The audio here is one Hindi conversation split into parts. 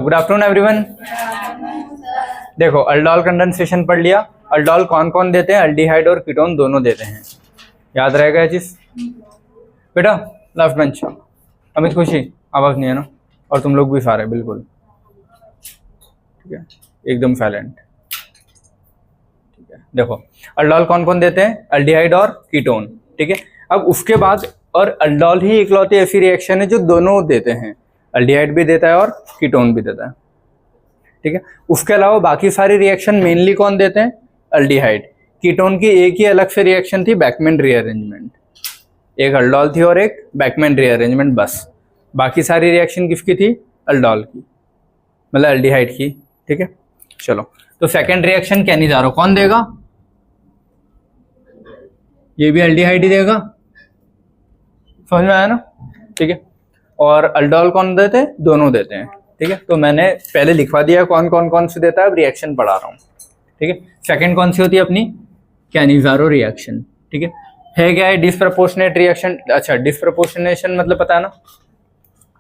Good afternoon everyone. देखो अल्डोल कंडेंसेशन पढ़ लिया। अल्डोल कौन कौन देते हैं? अल्डिहाइड और कीटोन दोनों देते हैं। याद रहेगा ये चीज बेटा। लास्ट बेंच अमित खुशी, आवाज नहीं है ना? और तुम लोग भी सारे बिल्कुल ठीक है, एकदम साइलेंट। ठीक है, देखो अल्डोल कौन कौन देते हैं? अल्डिहाइड और कीटोन। ठीक है, अब उसके बाद और अल्डोल ही इकलौती ऐसी रिएक्शन है जो दोनों देते हैं, अल्डिहाइड भी देता है और कीटोन भी देता है। ठीक है, उसके अलावा बाकी सारी रिएक्शन मेनली कौन देते हैं? अल्डिहाइड। कीटोन की एक ही अलग से रिएक्शन थी, बैकमैन रीअरेंजमेंट। एक अल्डोल थी और एक बैकमैन रीअरेंजमेंट, बस। बाकी सारी रिएक्शन किसकी थी? अल्डोल की, मतलब अल्डिहाइड की। ठीक है, चलो तो सेकेंड रिएक्शन कैनिजारो कौन देगा? ये भी अल्डिहाइड ही देगा, समझ में आया ना? ठीक है, और अल्डोल कौन देते हैं? दोनों देते हैं। ठीक है, तो मैंने पहले लिखवा दिया कौन कौन कौन से देता है, अब रिएक्शन पढ़ा रहा हूँ। ठीक है, सेकंड कौन सी होती है अपनी? Cannizzaro reaction. ठीक है क्या है? Disproportionate reaction. अच्छा, डिस्प्रपोर्शनेशन मतलब पता है ना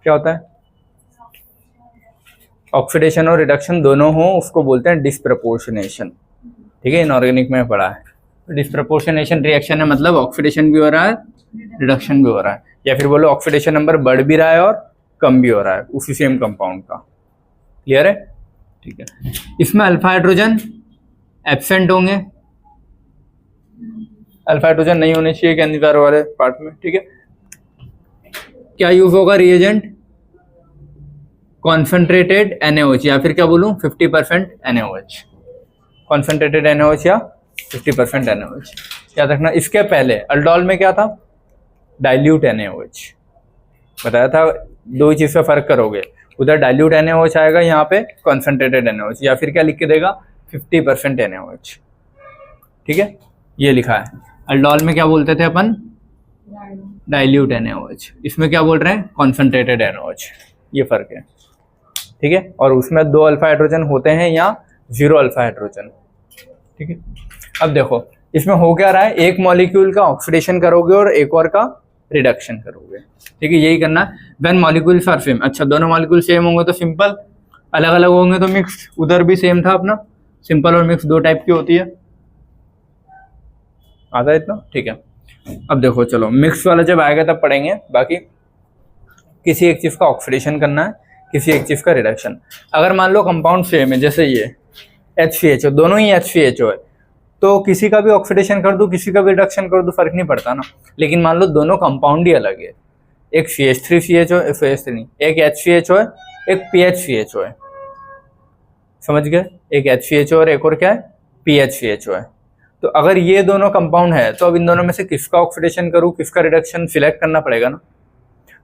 क्या होता है? ऑक्सीडेशन और रिडक्शन दोनों हो उसको बोलते हैं डिस्प्रपोर्शनेशन। ठीक है, इनऑर्गेनिक में पढ़ा है। डिस्प्रपोर्शनेशन रिएक्शन है मतलब ऑक्सीडेशन भी हो रहा है, रिडक्शन भी हो रहा है, या फिर बोलो ऑक्सीडेशन नंबर बढ़ भी रहा है और कम भी हो रहा है उसी सेम कंपाउंड का। क्लियर है? ठीक है, इसमें अल्फा हाइड्रोजन एब्सेंट होंगे, अल्फा हाइड्रोजन नहीं होने चाहिए कैनिजारो वाले पार्ट में। ठीक है, क्या यूज होगा रिएजेंट? कॉन्सेंट्रेटेड NaOH, या फिर क्या बोलूं 50% NaOH। कॉन्सेंट्रेटेड NaOH या 50% NaOH याद रखना। इसके पहले अल्डोल में क्या था? डाइल्यूट NaOH बताया था। दो चीज का फर्क करोगे, उधर डाइल्यूट NaOH आएगा, यहाँ पे कॉन्सेंट्रेटेड NaOH, या फिर क्या लिख के देगा? 50% NaOH। ठीक है, ये लिखा है। अल्डोल में क्या बोलते थे अपन? Dilute NaOH। इसमें क्या बोल रहे हैं? Concentrated NaOH। ये फर्क है। ठीक है, और उसमें 2 अल्फा हाइड्रोजन होते हैं या 0 अल्फा हाइड्रोजन। ठीक है, अब देखो इसमें हो क्या रहा है? एक मॉलिक्यूल का ऑक्सीडेशन करोगे और एक और का रिडक्शन करोगे। ठीक है, यही करना है। When molecules are same. अच्छा, दोनों मॉलिक्यूल सेम होंगे तो सिंपल, अलग अलग होंगे तो मिक्स। उधर भी सेम था अपना, सिंपल और मिक्स दो टाइप की होती है। आता है इतना? ठीक है, अब देखो चलो मिक्स वाला जब आएगा तब पढ़ेंगे। बाकी किसी एक चीज का ऑक्सीडेशन करना है, किसी एक चीज का रिडक्शन। अगर मान लो कंपाउंड सेम है, जैसे ये HCHO, दोनों ही HCHO है, तो किसी का भी ऑक्सीडेशन कर दूं, किसी का भी रिडक्शन कर दूं, फर्क नहीं पड़ता ना। लेकिन मान लो दोनों कंपाउंड ही अलग है, एक CH3CHO, CH3 नहीं, एक HCHO है, एक PHCHO है। समझ गए? एक HCHO और एक और क्या है? PHCHO है। तो अगर ये दोनों कंपाउंड है तो अब इन दोनों में से किसका ऑक्सीडेशन करूं, किसका रिडक्शन, सिलेक्ट करना पड़ेगा ना।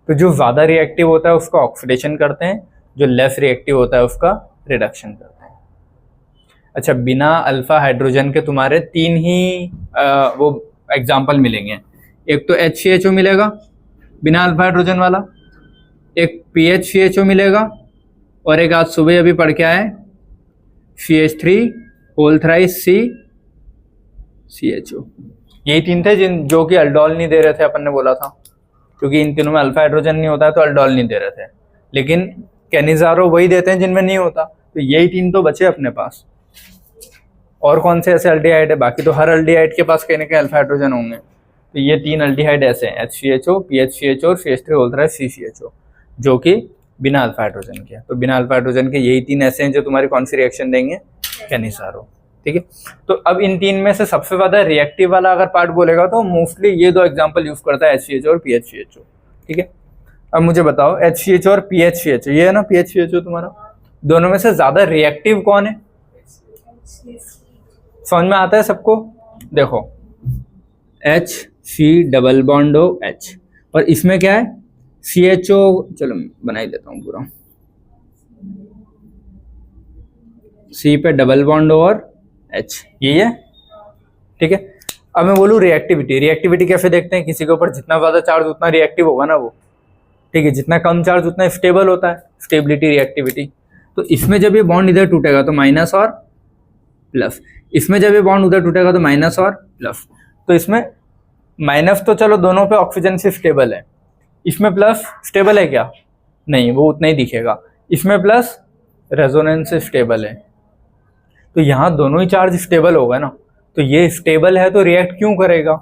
तो जो ज्यादा रिएक्टिव होता है उसका ऑक्सीडेशन करते हैं, जो लेस रिएक्टिव होता है उसका रिडक्शन करते हैं। अच्छा, बिना अल्फा हाइड्रोजन के तुम्हारे 3 ही वो एग्जाम्पल मिलेंगे। एक तो HCHO मिलेगा बिना अल्फा हाइड्रोजन वाला, एक PHCHO मिलेगा, और एक आज सुबह अभी पढ़ के आए CH3 होल थ्राइस CHO। यही 3 थे जो कि अल्डोल नहीं दे रहे थे, अपन ने बोला था, क्योंकि इन तीनों में अल्फा हाइड्रोजन नहीं होता है तो अल्डोल नहीं दे रहे थे। लेकिन कैनिजारो वही देते हैं जिनमें नहीं होता, तो यही 3 तो बचे अपने पास। और कौन से ऐसे अल्डिहाइड है? बाकी तो हर अल्डिहाइड के पास कहीं ना कहीं अल्फा हाइड्रोजन होंगे। तो ये 3 अल्डिहाइड ऐसे हैं, HCHO, PHCHO और CH3 होल थ्राइस CCHO, जो कि बिना अल्फा हाइड्रोजन के। तो बिना अल्फा हाइड्रोजन के यही 3 ऐसे हैं जो तुम्हारी कौन सी रिएक्शन देंगे? कैनिजारो। ठीक है, तो अब इन 3 में से सबसे ज्यादा रिएक्टिव वाला अगर पार्ट बोलेगा तो मोस्टली ये 2 एग्जांपल यूज करता है, HCHO और PHCHO। ठीक है, अब मुझे बताओ HCHO और PHCHO, ये है ना PHCHO तुम्हारा, दोनों में से ज्यादा रिएक्टिव कौन है? समझ में आता है सबको? देखो HC डबल बॉन्ड H, और इसमें क्या है? CHO, चलो बना ही देता हूं पूरा। C पे डबल बॉन्ड और H, यही है। ठीक है, अब मैं बोलूँ रिएक्टिविटी। रिएक्टिविटी कैसे देखते हैं? किसी के ऊपर जितना ज्यादा चार्ज उतना रिएक्टिव होगा ना वो। ठीक है, जितना कम चार्ज उतना स्टेबल होता है, स्टेबिलिटी रिएक्टिविटी। तो इसमें जब ये बॉन्ड इधर टूटेगा तो माइनस और प्लस, इसमें जब ये बॉन्ड उधर टूटेगा तो माइनस और प्लस। तो इसमें माइनस तो चलो दोनों पे ऑक्सीजन से स्टेबल है, इसमें प्लस स्टेबल है क्या? नहीं, वो उतना ही दिखेगा। इसमें प्लस रेजोनेंस स्टेबल है, तो यहाँ दोनों ही चार्ज स्टेबल होगा ना, तो ये स्टेबल है तो रिएक्ट क्यों करेगा,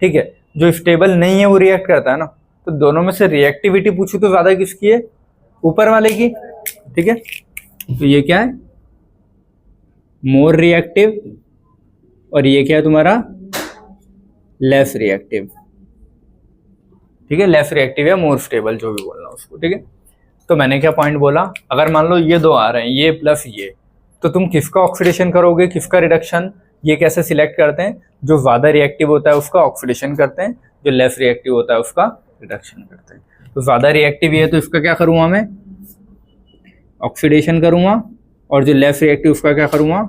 ठीक है। जो स्टेबल नहीं है वो रिएक्ट करता है ना, तो दोनों में से रिएक्टिविटी पूछू तो ज्यादा किसकी है, ऊपर वाले की, ठीक है। तो ये क्या है, मोर रिएक्टिव, और ये क्या है तुम्हारा, लेस रिएक्टिव, ठीक है। लेस रिएक्टिव या मोर स्टेबल, जो भी बोलना उसको, ठीक है। तो मैंने क्या पॉइंट बोला, अगर मान लो ये दो आ रहे हैं, ये प्लस ये, तो तुम किसका ऑक्सीडेशन करोगे, किसका रिडक्शन, ये कैसे सिलेक्ट करते हैं, जो ज्यादा रिएक्टिव होता है उसका ऑक्सीडेशन करते हैं, जो लेस रिएक्टिव होता है उसका रिडक्शन करते हैं। तो ज्यादा रिएक्टिव ये है तो इसका क्या करूंगा मैं, ऑक्सीडेशन करूंगा, और जो लेस रिएक्टिव उसका क्या करूंगा,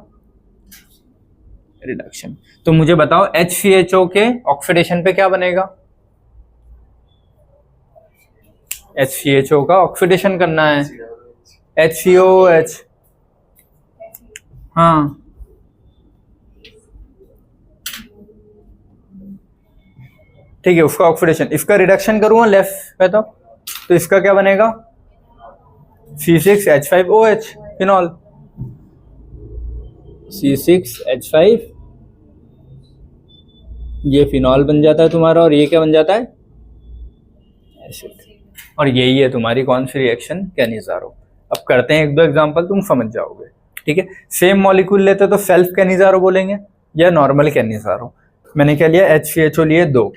रिडक्शन। तो मुझे बताओ HCHO के ऑक्सीडेशन पे क्या बनेगा, HCHO का ऑक्सीडेशन करना है, HCOOH, हाँ ठीक है, उसका ऑक्सीडेशन, इसका रिडक्शन करूंगा लेस पे, तो इसका क्या बनेगा, C6H5OH, फिनॉल, C6H5, ये फिनॉल बन जाता है तुम्हारा, और ये क्या बन जाता है, एसिड। और यही है तुम्हारी कौन सी रिएक्शन, कैनिज़ारो। अब करते हैं एक दो एग्जांपल, तुम समझ जाओगे, ठीक है। सेम मॉलिक्यूल लेते तो सेल्फ कैनिज़ारो बोलेंगे या नॉर्मल कैनिज़ारो। मैंने क्या लिया, HCHO लिए 2,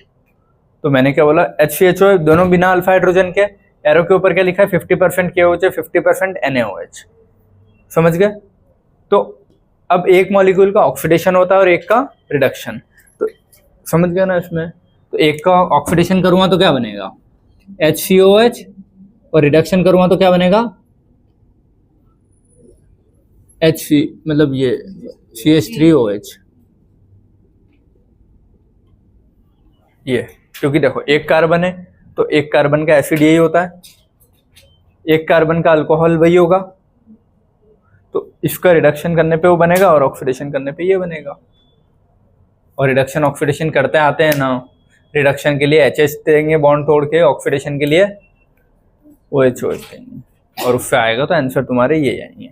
तो मैंने क्या बोला, HCHO दोनों बिना अल्फा हाइड्रोजन के, एरो के ऊपर क्या लिखा है, 50% KOH, 50% NaOH, समझ गए। तो अब एक मॉलिक्यूल का ऑक्सीडेशन होता है और एक का रिडक्शन, तो समझ गया ना इसमें। तो एक का ऑक्सीडेशन करूंगा तो क्या बनेगा, HCOH, और रिडक्शन करूंगा तो क्या बनेगा, HC, मतलब ये CH3OH, ये, क्योंकि देखो एक कार्बन है तो एक कार्बन का एसिड यही होता है, एक कार्बन का अल्कोहल वही होगा, तो इसका रिडक्शन करने पे वो बनेगा और ऑक्सीडेशन करने पे ये बनेगा। और रिडक्शन ऑक्सीडेशन करते आते हैं ना, रिडक्शन के लिए HH देंगे बॉन्ड तोड़ के, ऑक्सीडेशन के लिए OH देंगे, और उससे आएगा तो आंसर तुम्हारे ये आएंगे।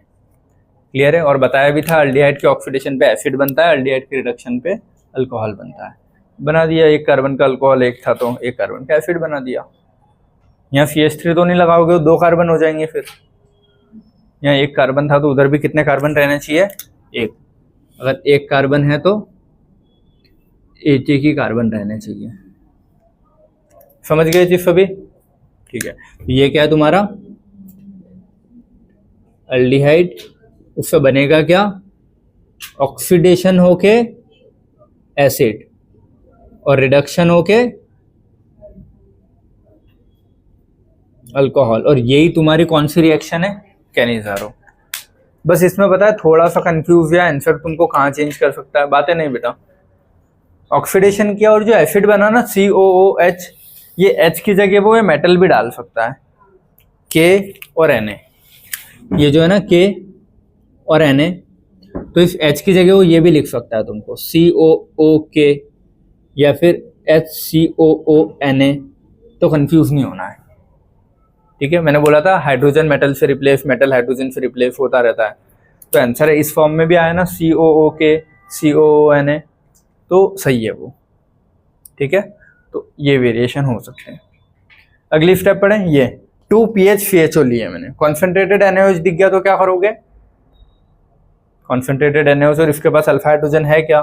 क्लियर है। और बताया भी था अल्डिहाइड के ऑक्सीडेशन पे एसिड बनता है, अल्डिहाइड के रिडक्शन पे अल्कोहल बनता है। बना दिया, एक कार्बन का अल्कोहल एक था तो एक कार्बन का एसिड बना दिया। यहाँ CH3 तो नहीं लगाओगे, 2 कार्बन हो जाएंगे। फिर यहाँ एक कार्बन था तो उधर भी कितने कार्बन रहने चाहिए, एक। अगर एक कार्बन है तो एक ही कार्बन रहने चाहिए। समझ गए चीज सभी, ठीक है। ये क्या है तुम्हारा अल्डिहाइड, उससे बनेगा क्या, ऑक्सीडेशन होके एसिड और रिडक्शन होके अल्कोहल, और यही तुम्हारी कौन सी रिएक्शन है, कैनिज़ारो। बस इसमें पता है थोड़ा सा कंफ्यूज या आंसर तुमको कहाँ चेंज कर सकता है, बातें नहीं बेटा। ऑक्सीडेशन किया और जो एसिड बना ना COOH, ये H की जगह वो मेटल भी डाल सकता है, K और Na, ये जो है ना K और Na, तो इस H की जगह वो ये भी लिख सकता है तुमको COOK या फिर HCOONA, तो कंफ्यूज नहीं होना है, ठीक है। मैंने बोला था हाइड्रोजन मेटल से रिप्लेस, मेटल हाइड्रोजन से रिप्लेस होता रहता है, तो आंसर इस फॉर्म में भी आया ना, COOK COONA, तो सही है वो, ठीक है। तो ये वेरिएशन हो सकते हैं। अगली स्टेप पढ़ें, ये 2PHCHO लिए मैंने, कॉन्सेंट्रेटेड NaOH दिख गया तो क्या करोगे, कॉन्सेंट्रेटेड NaOH और इसके पास अल्फा हाइड्रोजन है क्या,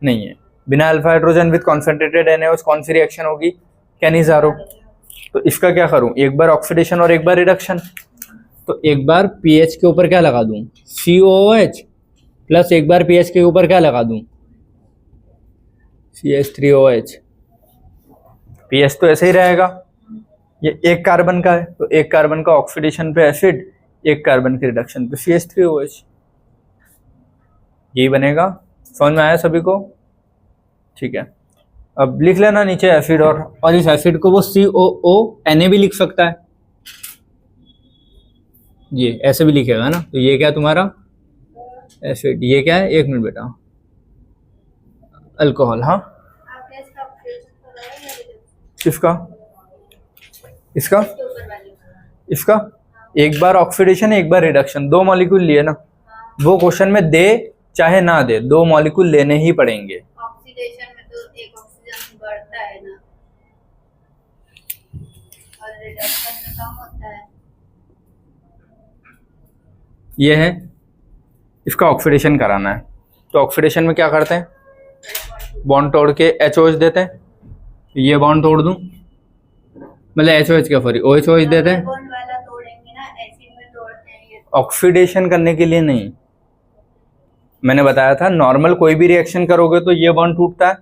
नहीं है। बिना alpha hydrogen with concentrated NaOH कौन सी रिएक्शन होगी, कैनिज़ारो। तो इसका क्या करूं, एक बार ऑक्सीडेशन और एक बार रिडक्शन। तो एक बार पीएच के ऊपर क्या लगा दूं, COOH, प्लस एक बार पीएच के ऊपर क्या लगा दूं, CH3OH। पीएच तो ऐसे ही रहेगा, ये एक कार्बन का है तो एक कार्बन का ऑक्सीडेशन पे एसिड, एक कार्बन के रिडक्शन पे CH3OH, यही बनेगा। समझ में आया सभी को, ठीक है। अब लिख लेना नीचे एसिड, और इस एसिड को वो COONA भी लिख सकता है, ये ऐसे भी लिखेगा ना। तो ये क्या तुम्हारा एसिड, ये क्या है, एक मिनट बेटा, अल्कोहल। हाँ किसका, इसका, इसका, एक बार ऑक्सीडेशन एक बार रिडक्शन, दो मॉलिक्यूल लिए ना, वो क्वेश्चन में दे चाहे ना दे, दो मॉलिक्यूल लेने ही पड़ेंगे। ऑक्सीडेशन में तो एक ऑक्सीजन बढ़ता है ना और रिडक्शन में कम होता है। ये है, इसका ऑक्सीडेशन कराना है, तो ऑक्सीडेशन में क्या करते हैं, बॉन्ड तोड़ के HOH देते हैं, ये बॉन्ड तोड़ दूं, मतलब HOH क्या सॉरी OH देते हैं, बॉन्ड वाला तोड़ेंगे ना, एसिड में तोड़ते हैं ये। ऑक्सीडेशन करने के लिए नहीं। मैंने बताया था नॉर्मल कोई भी रिएक्शन करोगे तो ये बॉन्ड टूटता है,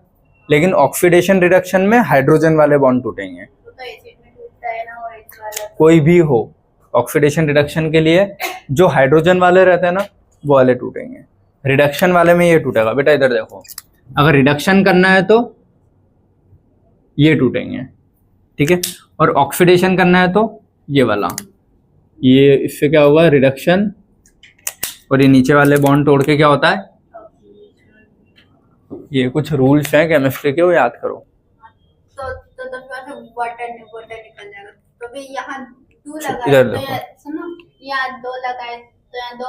लेकिन ऑक्सीडेशन रिडक्शन में हाइड्रोजन वाले बॉन्ड टूटेंगे। तो एसिड में टूटता है ना OH वाला। कोई भी हो, ऑक्सीडेशन रिडक्शन के लिए जो हाइड्रोजन वाले रहते हैं ना वो वाले टूटेंगे, रिडक्शन वाले में ये टूटेगा। बेटा इधर देखो, अगर रिडक्शन करना है तो ये टूटेंगे, ठीक है, और ऑक्सीडेशन करना है तो ये वाला, ये इससे क्या होगा रिडक्शन, और ये नीचे वाले बॉन्ड तोड़ के क्या होता है, ये कुछ रूल्स हैं केमिस्ट्री के, वो याद करो। तो वाटर निकल जाएगा। तो भी यहाँ 2 लगाए इधर तो देखो, सुनो, यहाँ 2 लगाए तो यहाँ 2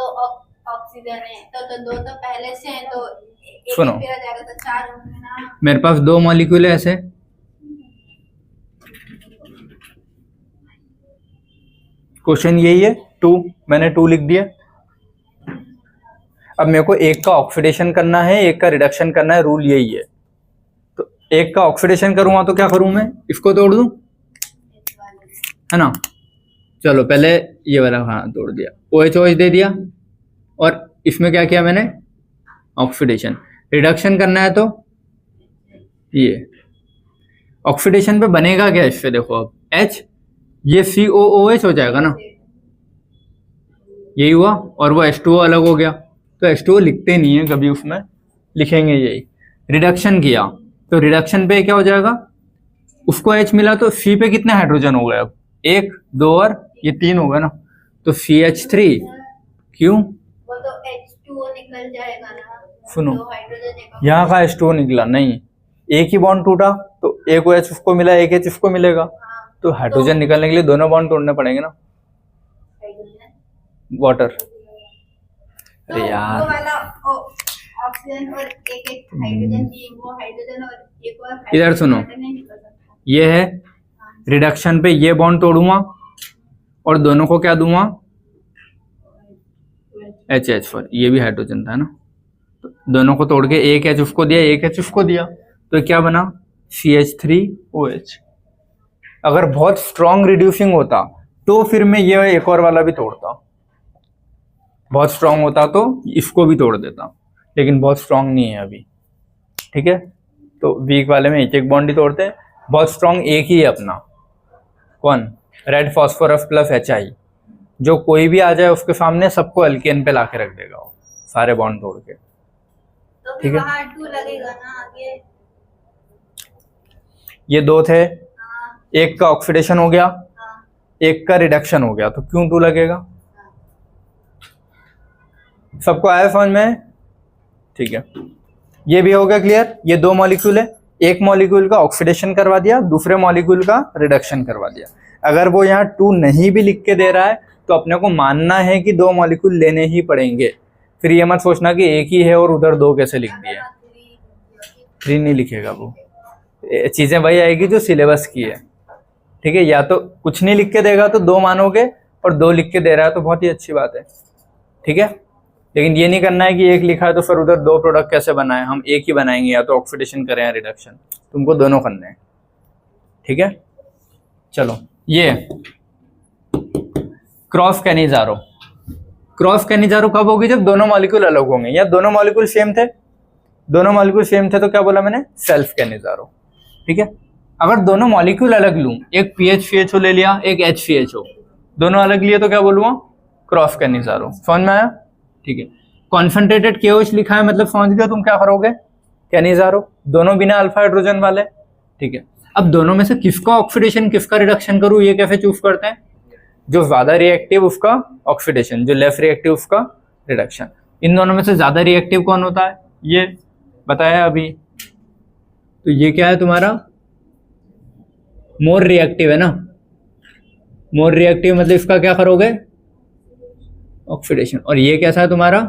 ऑक्सीजन है, तो 2 तो पहले से है, तो एक सुनो, फिर आ जाएगा तो 4 होंगे ना। मेरे पास 2 मॉलिक्यूल है ऐसे, क्वेश्चन यही है 2, मैंने 2 लिख दिया। अब मेरे को एक का ऑक्सीडेशन करना है, एक का रिडक्शन करना है, रूल यही है। तो एक का ऑक्सीडेशन करूंगा तो क्या करूं मैं, इसको तोड़ दूं, है ना। चलो पहले ये वाला हाँ तोड़ दिया, OH दे दिया, और इसमें क्या किया मैंने, ऑक्सीडेशन। रिडक्शन करना है तो ये ऑक्सीडेशन पे बनेगा क्या इससे, देखो अब H, ये COOH हो जाएगा ना, यही हुआ, और वो H2O अलग हो गया, तो H2O लिखते नहीं है कभी, उसमें लिखेंगे यही। रिडक्शन किया तो रिडक्शन पे क्या हो जाएगा, उसको H मिला तो C पे कितने हाइड्रोजन हो गए, अब 1 2 और ये 3 हो गए ना, तो CH3, क्यों, वो तो H2O निकल जाएगा ना। सुनो, तो हाइड्रोजन यहाँ का H2O निकला नहीं, एक ही बॉन्ड टूटा तो एक OH उसको मिला, एक H उसको मिलेगा, तो हाइड्रोजन निकलने के लिए दोनों बॉन्ड तोड़ने पड़ेंगे ना, वाटर। अरे यार वो वाला ऑक्सीजन और एक हाइड्रोजन दिए, वो हाइड्रोजन और एक और इधर सुनो, नहीं निकल सकता। ये है रिडक्शन पे ये बॉन्ड तोड़ूंगा और दोनों को क्या दूंगा, HH4, ये भी हाइड्रोजन था ना, तो दोनों को तोड़ के एक H उसको दिया, एक H उसको दिया, तो क्या बना CH3OH। अगर बहुत स्ट्रॉन्ग रिड्यूसिंग होता तो फिर मैं ये एक और वाला भी तोड़ता, बहुत स्ट्रॉन्ग होता तो इसको भी तोड़ देता, लेकिन बहुत स्ट्रॉन्ग नहीं है अभी, ठीक है। तो वीक वाले में एक एक बॉन्ड ही तोड़ते हैं, बहुत स्ट्रॉन्ग एक ही है अपना, कौन, रेड फॉस्फोरस प्लस HI, जो कोई भी आ जाए उसके सामने सबको अल्केन पे लाके रख देगा वो, सारे बॉन्ड तोड़ के, तो ठीक है। वहाँ 2 लगेगा ना आगे। ये 2 थे, हाँ, एक का ऑक्सीडेशन हो गया, हाँ, एक का रिडक्शन हो गया, तो क्यों 2 लगेगा, सबको आया समझ में, ठीक है। ये भी हो गया क्लियर, ये 2 मॉलिक्यूल है, एक मॉलिक्यूल का ऑक्सीडेशन करवा दिया, दूसरे मॉलिक्यूल का रिडक्शन करवा दिया। अगर वो यहाँ 2 नहीं भी लिख के दे रहा है तो अपने को मानना है कि 2 मॉलिक्यूल लेने ही पड़ेंगे, फिर ये मत सोचना कि एक ही है और उधर 2 कैसे लिख दिए, 3 नहीं लिखेगा वो, चीजें वही आएगी जो सिलेबस की है, ठीक है। या तो कुछ नहीं लिख के देगा तो 2 मानोगे, और 2 लिख के दे रहा है तो बहुत ही अच्छी बात है, ठीक है। लेकिन ये नहीं करना है कि एक लिखा है तो फिर उधर 2 प्रोडक्ट कैसे बनाए, हम एक ही बनाएंगे, या तो ऑक्सीडेशन करें या रिडक्शन, तुमको दोनों करने हैं, ठीक है। चलो ये क्रॉस कैनिजारो, क्रॉस कैनिजारो कब होगी, जब दोनों मॉलिक्यूल अलग होंगे, या दोनों मॉलिक्यूल सेम थे, दोनों मॉलिक्यूल सेम थे तो क्या बोला मैंने, सेल्फ कैनिजारो, ठीक है। अगर दोनों मॉलिक्यूल अलग लूं, एक PHCHO ले लिया, एक HCHO, दोनों अलग लिए तो क्या बोलूंगा, क्रॉस कैनिजारो, समझ में आया, ठीक है। कॉन्सेंट्रेटेड KOH लिखा है मतलब समझ गया तुम क्या करोगे, कैनिजारो, दोनों बिना अल्फा हाइड्रोजन वाले, ठीक है। अब दोनों में से किसका ऑक्सीडेशन किसका रिडक्शन करूं, ये कैसे चूज करते हैं, जो ज्यादा रिएक्टिव उसका ऑक्सीडेशन, जो लेस रिएक्टिव उसका रिडक्शन। इन दोनों में से ज्यादा रिएक्टिव कौन होता है, ये बताया अभी, तो ये क्या है तुम्हारा, मोर रिएक्टिव है ना, मोर रिएक्टिव मतलब इसका क्या करोगे, ऑक्सीडेशन। और ये कैसा है तुम्हारा,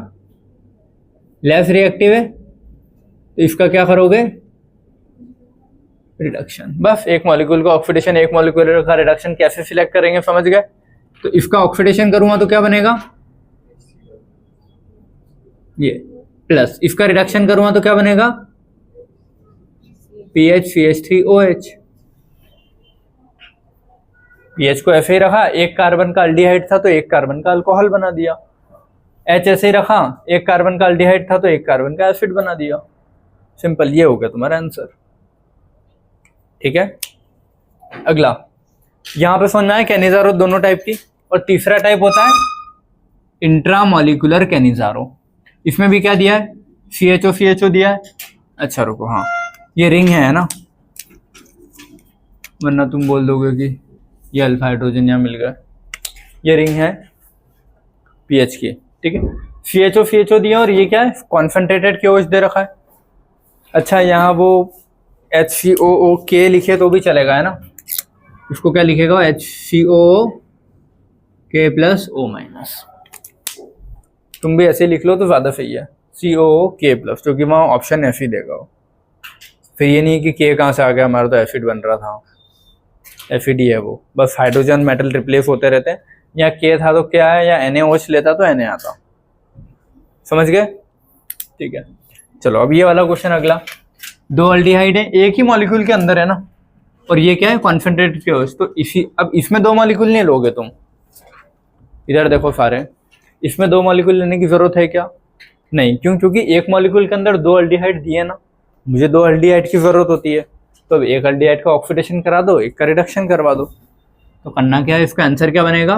लेस रिएक्टिव है, तो इसका क्या करोगे, रिडक्शन। बस एक मॉलिक्यूल का ऑक्सीडेशन, एक मॉलिक्यूल का रिडक्शन कैसे सिलेक्ट करेंगे, समझ गए। तो इसका ऑक्सीडेशन करूंगा तो क्या बनेगा, ये प्लस, इसका रिडक्शन करूंगा तो क्या बनेगा, पीएच CH3OH। पीएच को ऐसे ही रखा, एक कार्बन का अल्डिहाइड था तो एक कार्बन का अल्कोहल बना दिया। एच ऐसे ही रखा, एक कार्बन का अल्डिहाइड था तो एक कार्बन का एसिड बना दिया। सिंपल, ये हो गया तुम्हारा आंसर। ठीक है, अगला यहां पे समझ में आया कैनिजारो दोनों टाइप की। और तीसरा टाइप होता है इंट्रामॉलिक्यूलर कैनिजारो। इसमें भी क्या दिया है, CHO दिया है। अच्छा रुको, हाँ ये रिंग है ना, वरना तुम बोल दोगे कि ये अल्फा हाइड्रोजन यहाँ मिल गया। ये रिंग है पीएच की, ठीक है। CHO दिया, और ये क्या है, कॉन्सेंट्रेटेड KOH दे रखा है। अच्छा, यहाँ वो HCOOK लिखे तो भी चलेगा, है ना। इसको क्या लिखेगा, HCOOK+O-। तुम भी ऐसे लिख लो तो ज़्यादा सही है, COOK+, क्योंकि वहाँ ऑप्शन ऐसे ही देगा वो। फिर ये नहीं कि K कहाँ से आ गया, हमारा तो एसिड बन रहा था, एसिड ही है वो, बस हाइड्रोजन मेटल रिप्लेस होते रहते हैं। या K था तो क्या है, या NaOH लेता तो Na आता। समझ गए, ठीक है। चलो अब ये वाला क्वेश्चन अगला, दो अल्डिहाइड है, एक ही मॉलिक्यूल के अंदर है ना, और ये क्या है, कॉन्सेंट्रेटेड KOH। तो इसी, अब इसमें दो मॉलिक्यूल नहीं लोगे तुम, इधर देखो सारे, इसमें दो मॉलिक्यूल लेने की जरूरत है क्या, नहीं, क्यों, क्योंकि एक मॉलिक्यूल के अंदर दो अल्डिहाइड दिए ना, मुझे दो अल्डिहाइड की जरूरत होती है। तो एक अल्डिहाइड का ऑक्सीडेशन करा दो, एक का रिडक्शन करवा दो। तो करना क्या है, इसका आंसर क्या बनेगा,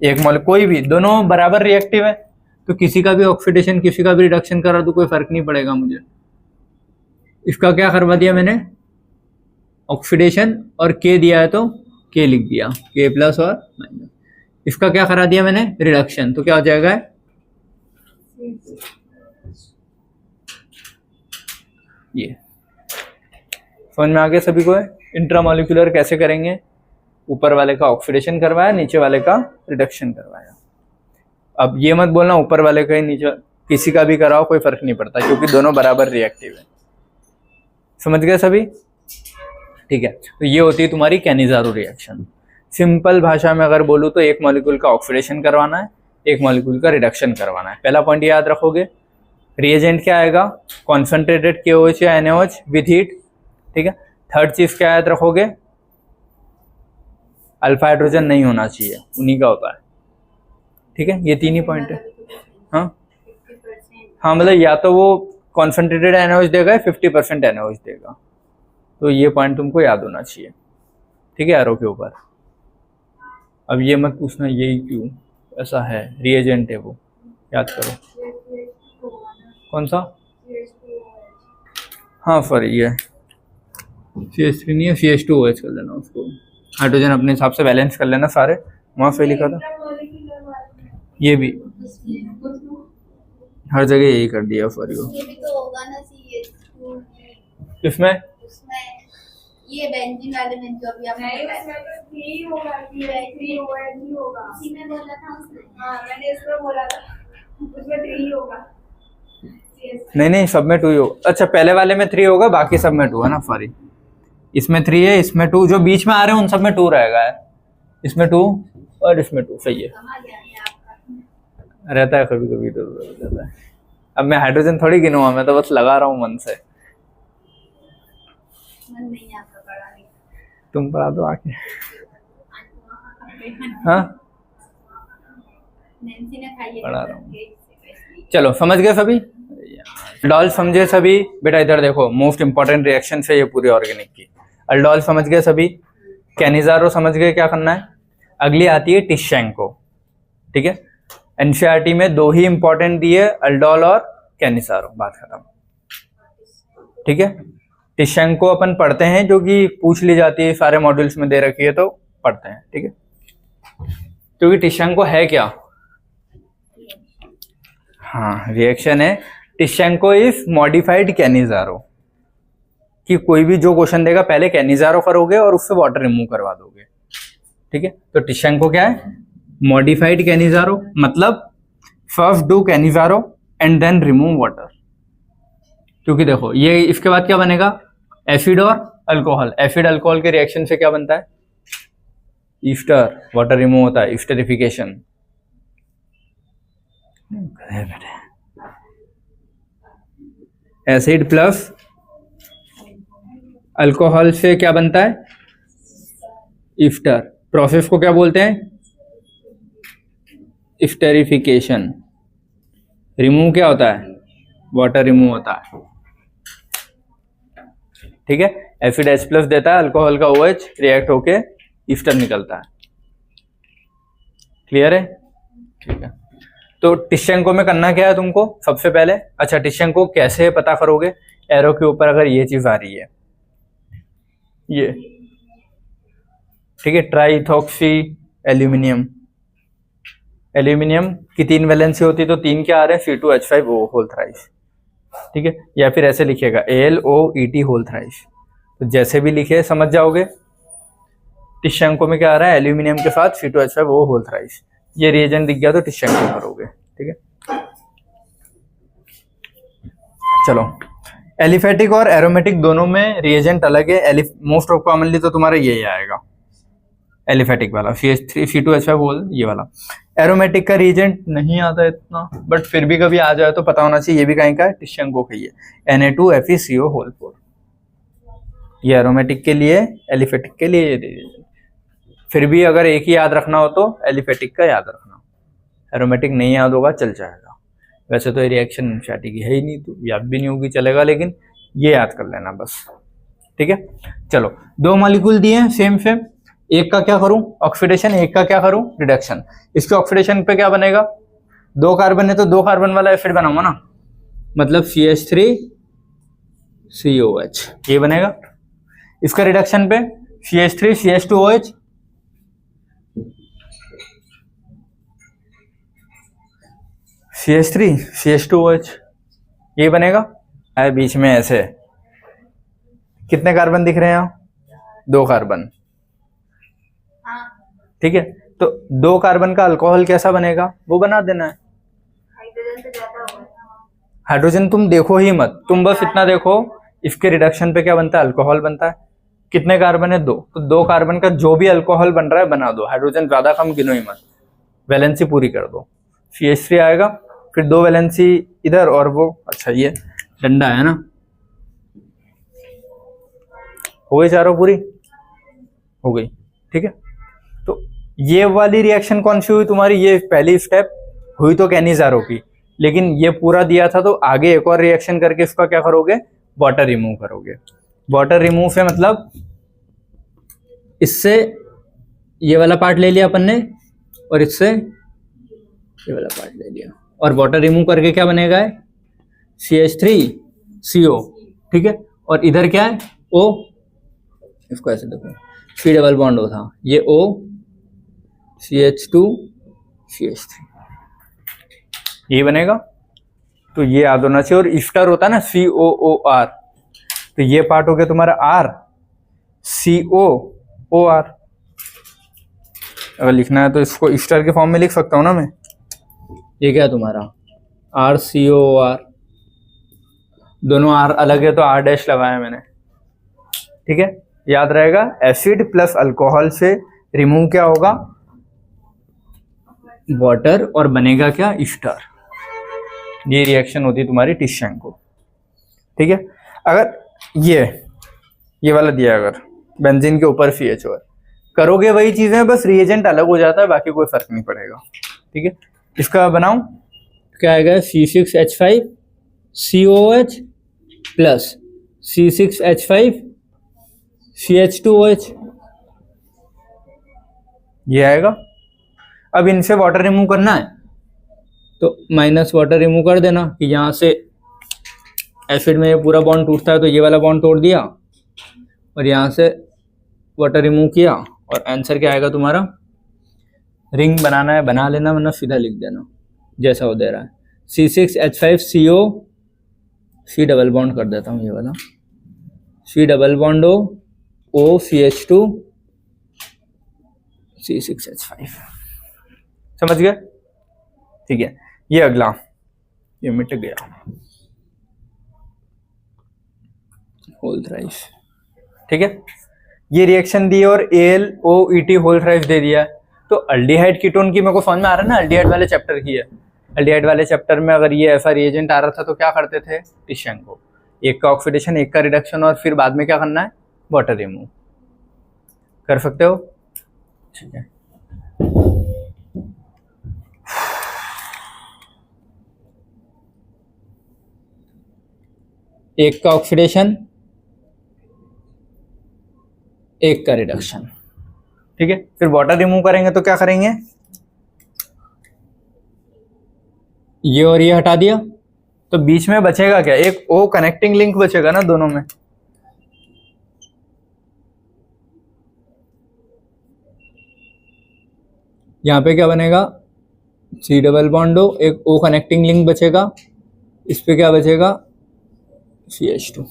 एक मॉलिक्यूल कोई भी, दोनों बराबर रिएक्टिव है, तो किसी का भी ऑक्सीडेशन किसी का भी रिडक्शन करा दो, कोई फर्क नहीं पड़ेगा मुझे। इसका क्या करवा दिया मैंने, ऑक्सीडेशन, और K दिया है तो K लिख दिया, K+ और माइनस। इसका क्या करा दिया मैंने, रिडक्शन, तो क्या हो जाएगा, ये। समझ में आ गया सभी को है, इंट्रामॉलिक्यूलर कैसे करेंगे, ऊपर वाले का ऑक्सीडेशन करवाया, नीचे वाले का रिडक्शन करवाया। अब ये मत बोलना ऊपर वाले का ही नीचे, किसी का भी कराओ कोई फर्क नहीं पड़ता, क्योंकि दोनों बराबर रिएक्टिव है। समझ गए सभी, ठीक है। तो ये होती है तुम्हारी कैनिजारो रिएक्शन। सिंपल भाषा में अगर बोलूँ तो एक मॉलिक्यूल का ऑक्सीडेशन करवाना है, एक मॉलिक्यूल का रिडक्शन करवाना है। पहला पॉइंट याद रखोगे, रिएजेंट क्या आएगा, कॉन्सेंट्रेटेड KOH या NaOH विथ हीट, ठीक है। थर्ड चीज क्या याद रखोगे, अल्फा हाइड्रोजन नहीं होना चाहिए, उन्हीं का होता है, ठीक है। ये तीन ही पॉइंट है। हाँ मतलब या तो वो कॉन्सेंट्रेटेड NaOH देगा, 50% NaOH देगा, तो ये पॉइंट तुमको याद होना चाहिए, ठीक है, एरो के ऊपर। अब ये मत पूछना यही क्यों ऐसा है, रिएजेंट है वो, याद करो कौन सा, हाँ सॉरी ये CH3 नहीं है, CH2OH कर लेना उसको, हाइड्रोजन अपने हिसाब से बैलेंस कर लेना सारे, वहाँ पे लिखा था, ये भी हर जगह यही कर दिया सॉरी को। ये भी तो होगा ना CH2, किसमें, ये बेंजीन वाले में जो अभी आपने बताया, उसमें तो 3 होगा, 3 होगा, इसी में बोला था उसने। हाँ मैंने इसमें बोला था, उसमें 3 होगा। नहीं सब में 2 ही होगा। अच्छा पहले वाले में 3 होगा, बाकी सब में 2 है ना, सॉरी। इसमें 3 है, इसमें 2, जो बीच में आ रहे हैं उन सब में 2 रहेगा, इसमें 2 और इसमें 2, सही है। कहाँ गया है आपका, रहता है कभी कभी तो रहता है। अब मैं हाइड्रोजन थोड़ी गिनूंगा, मैं तो बस लगा रहा हूँ मन से। मन नहीं आपका पढ़ाने, तुम पढ़ा दो आके। हाँ नैन्सी ने खाई है, पढ़ा रहा हूँ। चलो समझ गए सभी, अल्डोल समझे सभी। बेटा इधर देखो, मोस्ट इंपॉर्टेंट रिएक्शन है ये पूरी ऑर्गेनिक की। अल्डोल समझ गए सभी, कैनिजारो समझ गए क्या करना है। अगली आती है टिश्चेंको, ठीक है। एनसीईआरटी में 2 ही इंपॉर्टेंट दिए, अल्डोल और कैनिजारो, बात खत्म, ठीक है। टिश्चेंको अपन पढ़ते हैं, जो कि पूछ ली जाती है, सारे मॉड्यूल्स में दे रखी है तो पढ़ते हैं, ठीक है। क्योंकि टिश्चेंको है क्या, हाँ रिएक्शन है। टिश्चेंको इज मॉडिफाइड कैनिजारो, कि कोई भी जो क्वेश्चन देगा पहले कैनिजारो करोगे और उससे वाटर रिमूव करवा दोगे, ठीक है। तो टिश्चेंको क्या है, मॉडिफाइड कैनिजारो मतलब first do Cannizzaro and then remove water, क्योंकि देखो ये इसके बाद क्या बनेगा, एसिड और अल्कोहल। एसिड अल्कोहल के रिएक्शन से क्या बनता है, ईस्टर, वाटर रिमूव होता है, ईस्टरिफिकेशन। एसिड प्लस अल्कोहल से क्या बनता है, ईस्टर। प्रोसेस को क्या बोलते हैं, ईस्टरिफिकेशन। रिमूव क्या होता है, वाटर रिमूव होता है, ठीक है। एसिड H प्लस देता है, अल्कोहल का OH रिएक्ट होके ईस्टर निकलता है। क्लियर है, ठीक है। तो टिश्चेंको में करना क्या है तुमको सबसे पहले, अच्छा टिश्चेंको कैसे पता करोगे, एरो के ऊपर अगर ये चीज आ रही है, ये ठीक है, ट्राइथॉक्सी एल्यूमिनियम, एल्यूमिनियम की 3 वैलेंसी होती है, तो 3 क्या आ रहे हैं, C2H5O होल थ्राइस, ठीक है। या फिर ऐसे लिखिएगा AlOET होल थ्राइस, तो जैसे भी लिखे समझ जाओगे। टिश्चेंको में क्या आ रहा है, एल्यूमिनियम के साथ C2H5O होल थ्राइस। ये रिएजेंट दिख गया तो टिश्चेंको करोगे, ठीक है। चलो, एलिफेटिक और एरोमेटिक दोनों में रिएजेंट अलग है। मोस्ट ऑफ कॉमनली तो तुम्हारा यही आएगा, एलिफेटिक वाला CH3 C2H5 ये वाला। एरोमेटिक का रिएजेंट नहीं आता इतना, बट फिर भी कभी आ जाए तो पता होना चाहिए, ये भी कहीं का है, टिश्चेंको का ही है, Na2FeCO4। ये एरोमेटिक के लिए, एलिफेटिक के लिए ये रिएजेंट। फिर भी अगर एक ही याद रखना हो तो एलिफेटिक का याद रखना, एरोमेटिक नहीं याद होगा चल जाएगा। वैसे तो ये रिएक्शन एम्फेटिक है ही नहीं, तो याद भी नहीं होगी चलेगा, लेकिन ये याद कर लेना बस, ठीक है। चलो, 2 मॉलिक्यूल दिए हैं सेम सेम, एक का क्या करूं ऑक्सीडेशन, एक का क्या करूं रिडक्शन। इसके ऑक्सीडेशन पे क्या बनेगा, 2 कार्बन है तो 2 कार्बन वाला एसिड बनाऊंगा ना, मतलब CH3COH ये बनेगा। इसका रिडक्शन पे CH3CH2OH, CH3CH2OH ये बनेगा। अरे बीच में ऐसे कितने कार्बन दिख रहे हैं यहाँ, 2 कार्बन, हाँ, ठीक है। तो 2 कार्बन का अल्कोहल कैसा बनेगा वो बना देना है। हाइड्रोजन से ज्यादा होगा। हाइड्रोजन तुम देखो ही मत, तुम बस इतना देखो इसके रिडक्शन पे क्या बनता है, अल्कोहल बनता है। कितने कार्बन है, 2, तो 2 कार्बन का जो भी अल्कोहल बन रहा है बना दो। हाइड्रोजन ज्यादा कम गिनो ही मत, वैलेंसी पूरी कर दो। CH3 आएगा, फिर 2 वैलेंसी इधर और वो, अच्छा ये डंडा है ना, हो गई चारों पूरी, हो गई, ठीक है। तो ये वाली रिएक्शन कौन सी हुई तुम्हारी, ये पहली स्टेप हुई तो कैनिजारो की, लेकिन ये पूरा दिया था तो आगे एक और रिएक्शन करके इसका क्या करोगे, वाटर रिमूव करोगे। वाटर रिमूव से मतलब इससे ये वाला पार्ट ले लिया अपन ने, और इससे ये वाला पार्ट ले लिया, और वाटर रिमूव करके क्या बनेगा है, CH3CO, ठीक है। और इधर क्या है, O, इसको ऐसे देखो, C डबल बॉन्ड O था, ये O, CH2 CH3 ये बनेगा। तो ये याद होना चाहिए। और ईस्टर होता है ना COOR, तो ये पार्ट हो गया तुम्हारा R, COOR। अगर लिखना है तो इसको ईस्टर के फॉर्म में लिख सकता हूँ ना मैं, ये क्या है तुम्हारा RCOR, दोनों R अलग है तो R डैश लगाया मैंने, ठीक है, याद रहेगा। एसिड प्लस अल्कोहल से रिमूव क्या होगा, वाटर, और बनेगा क्या, ईस्टर। ये रिएक्शन होती है तुम्हारी टिश्चेंको, ठीक है। अगर ये वाला दिया, अगर बेंजीन के ऊपर CHO करोगे वही चीजें, बस रिएजेंट अलग हो जाता है, बाकी कोई फर्क नहीं पड़ेगा, ठीक है। इसका बनाऊं क्या आएगा, C6H5COH प्लस C6H5CH2OH ये आएगा। अब इनसे वाटर रिमूव करना है तो माइनस वाटर रिमूव कर देना, कि यहाँ से एसिड में ये पूरा बॉन्ड टूटता है तो ये वाला बॉन्ड तोड़ दिया, और यहाँ से वाटर रिमूव किया, और आंसर क्या आएगा तुम्हारा, रिंग बनाना है बना लेना, वरना सीधा लिख देना जैसा वो दे रहा है। C6H5CO, C डबल बॉन्ड कर देता हूँ ये वाला, C double bond O CH2 C6H5, समझ गए? ठीक है, ये अगला, ये मिट गया, होल थ्राइस। ठीक है, ये रिएक्शन दी और AlOET होल थ्राइस दे दिया है। तो अल्डिहाइड कीटोन की मेरे को समझ में आ रहा है ना, अल्डिहाइड वाले चैप्टर की है। अल्डिहाइड वाले चैप्टर में अगर ये ऐसा रिएजेंट आ रहा था तो क्या करते थे, टिश्यैंको, एक का ऑक्सीडेशन, एक का रिडक्शन, और फिर बाद में क्या करना है, वाटर रिमूव कर सकते हो। ठीक है, एक का ऑक्सीडेशन, एक का रिडक्शन। ठीक है, फिर वाटर रिमूव करेंगे तो क्या करेंगे, ये और ये हटा दिया, तो बीच में बचेगा क्या, एक ओ कनेक्टिंग लिंक बचेगा ना दोनों में। यहां पे क्या बनेगा, C डबल बॉन्ड O, एक O कनेक्टिंग लिंक बचेगा, इस पे क्या बचेगा, CH2।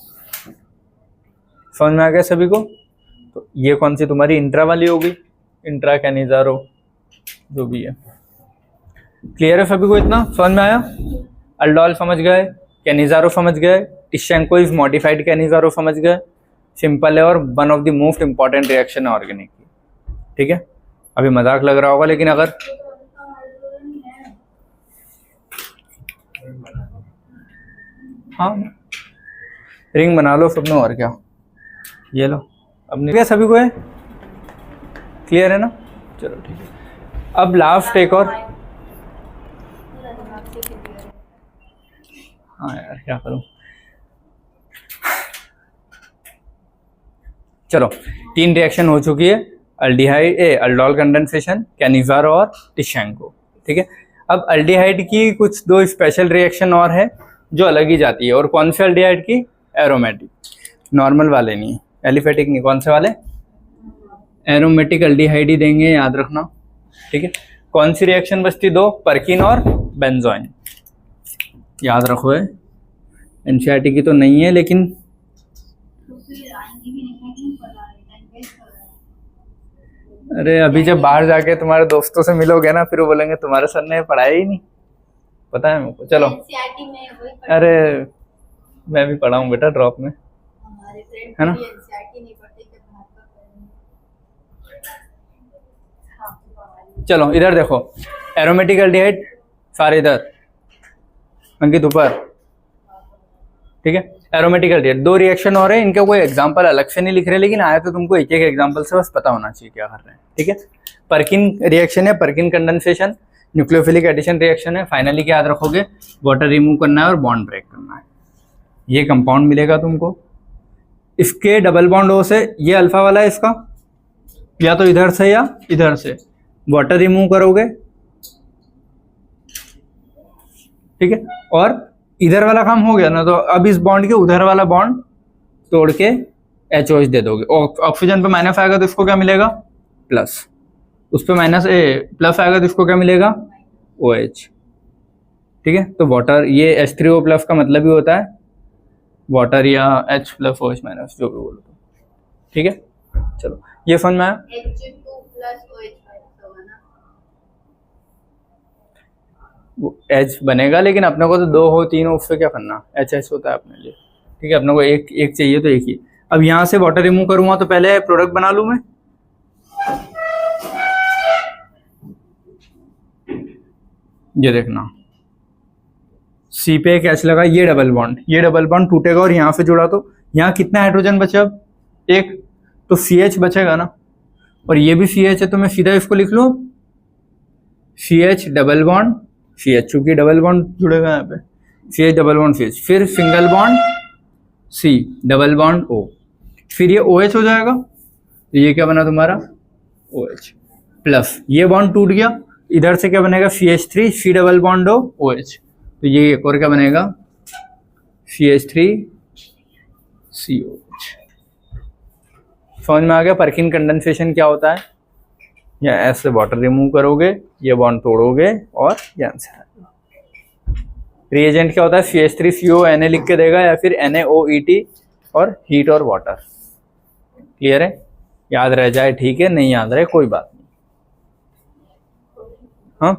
समझ में आ गया सभी को? तो ये कौन सी तुम्हारी इंट्रा वाली होगी, इंट्रा कैनिजारो जो भी है। क्लियर है सभी को? इतना समझ में आया? अल्डोल समझ गए, कैनिजारो समझ गए, टिश्यैंको इज मॉडिफाइड कैनिजारो समझ गए, सिंपल है और one of the most important reaction है ऑर्गेनिक की। ठीक है, अभी मजाक लग रहा होगा, लेकिन अगर हाँ रिंग बना लो सब में, और क्या, ये लो अपने, क्या सभी को है? क्लियर है ना? चलो ठीक है, अब लास्ट एक और, हाँ यार क्या करूं, चलो 3 रिएक्शन हो चुकी है, अल्डिहाइड अल्डोल कंडेंसेशन, कैनिजारो और टिश्यैंको। ठीक है, अब अल्डिहाइड की कुछ 2 स्पेशल रिएक्शन और है जो अलग ही जाती है, और कौन से अल्डिहाइड की, एरोमेटिक, नॉर्मल वाले नहीं, एलिफेटिक नहीं, कौन से वाले, एरोमेटिक अल्डिहाइड ही देंगे, याद रखना। ठीक है, कौन सी रिएक्शन बचती, 2, परकिन और बेंजोइन, याद रखो है, एनसीईआरटी की तो नहीं है लेकिन अरे अभी जब बाहर जाके तुम्हारे दोस्तों से मिलोगे ना, फिर वो बोलेंगे तुम्हारे सर ने पढ़ाया ही नहीं, पता है मेरे को। चलो NCERT में वही पढ़ा, अरे मैं भी पढ़ा हूँ बेटा ड्रॉप में, हमारे फ्रेंड है ना? NCERT नहीं पढ़ते जब बाहर का पढ़ेंगे। चलो इधर देखो, एरोमेटिक अल्डिहाइड सारे इधर, अंकित ऊपर। ठीक है, एरोमेटिक अल्डिहाइड 2 रिएक्शन हो रहे हैं, इनका कोई एग्जांपल अलग से नहीं लिख रहे, लेकिन आया तो तुमको एक एक एग्जांपल से बस पता होना चाहिए क्या कर रहे हैं। ठीक है, परकिन रिएक्शन है, Perkin condensation, nucleophilic addition reaction है, फाइनली क्या याद रखोगे, वाटर रिमूव करना है और बॉन्ड ब्रेक करना है। ये कंपाउंड मिलेगा तुमको, इसके डबल बॉन्ड O से, ये अल्फा वाला है इसका, या तो इधर से या इधर से वाटर रिमूव करोगे। ठीक है, और इधर वाला काम हो गया ना, तो अब इस बॉन्ड के उधर वाला बॉन्ड तोड़ के HOH दे दोगे, ऑक्सीजन पे माइनस आएगा तो इसको क्या मिलेगा, प्लस, उस पे माइनस प्लस आएगा तो इसको क्या मिलेगा, OH। ठीक है, तो वाटर, ये H3O प्लस का मतलब ही होता है वाटर, या H प्लस OH माइनस जो भी बोलो तो। ठीक है, चलो ये समझ में आया? H2 प्लस OH होगा ना, वो H बनेगा, लेकिन अपने को तो 2 हो 3 हो उससे क्या करना, HH होता है अपने लिए। ठीक है, अपने को एक चाहिए तो एक ही। अब यहाँ से वाटर रिमूव करूंगा तो पहले प्रोडक्ट बना लूं मैं, ये देखना, C पे एक H लगा, ये डबल बॉन्ड टूटेगा और यहाँ से जुड़ा तो यहाँ कितना हाइड्रोजन बचा, अब 1, तो CH बचेगा ना, और ये भी CH है, तो मैं सीधा इसको लिख लूँ CH डबल बॉन्ड CH, चूंकि डबल बॉन्ड जुड़ेगा यहाँ पे, CH डबल बॉन्ड CH, फिर single bond C double bond O, फिर ये OH हो जाएगा, तो ये क्या बना तुम्हारा, OH प्लस, ये बॉन्ड टूट गया, इधर से क्या बनेगा, CH3 C double bond O OH, तो ये एक और क्या बनेगा, CH3 COH। समझ में आ गया परकिन कंडेंसेशन क्या होता है? या ऐसे वाटर रिमूव करोगे, ये बॉन्ड तोड़ोगे और ये आंसर आएगा। रिएजेंट क्या होता है, CH3CO Na लिख के देगा, या फिर NaOET और हीट और वाटर। क्लियर है? याद रह जाए ठीक है, नहीं याद रहे कोई बात नहीं। हाँ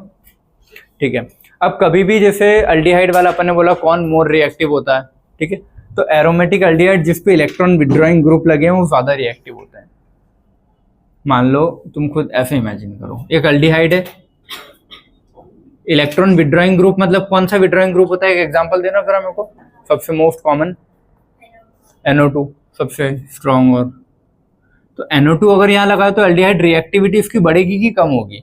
ठीक है। अब कभी भी जैसे अल्डिहाइड वाला अपन ने बोला कौन मोर रिएक्टिव होता है, ठीक है, तो एरोमेटिक अल्डिहाइड जिस पे इलेक्ट्रॉन विड्रॉइंग ग्रुप लगे हैं वो ज्यादा रिएक्टिव होता है। मान लो तुम खुद ऐसे इमेजिन करो, एक अल्डिहाइड है, इलेक्ट्रॉन विड्रॉइंग ग्रुप मतलब कौन सा विड्रॉइंग ग्रुप होता है, एक एग्जांपल देना जरा मेरे को। सबसे मोस्ट कॉमन NO2 सबसे स्ट्रॉन्ग। और तो NO2 अगर यहाँ लगाए तो अल्डिहाइड रिएक्टिविटी इसकी बढ़ेगी कि कम होगी?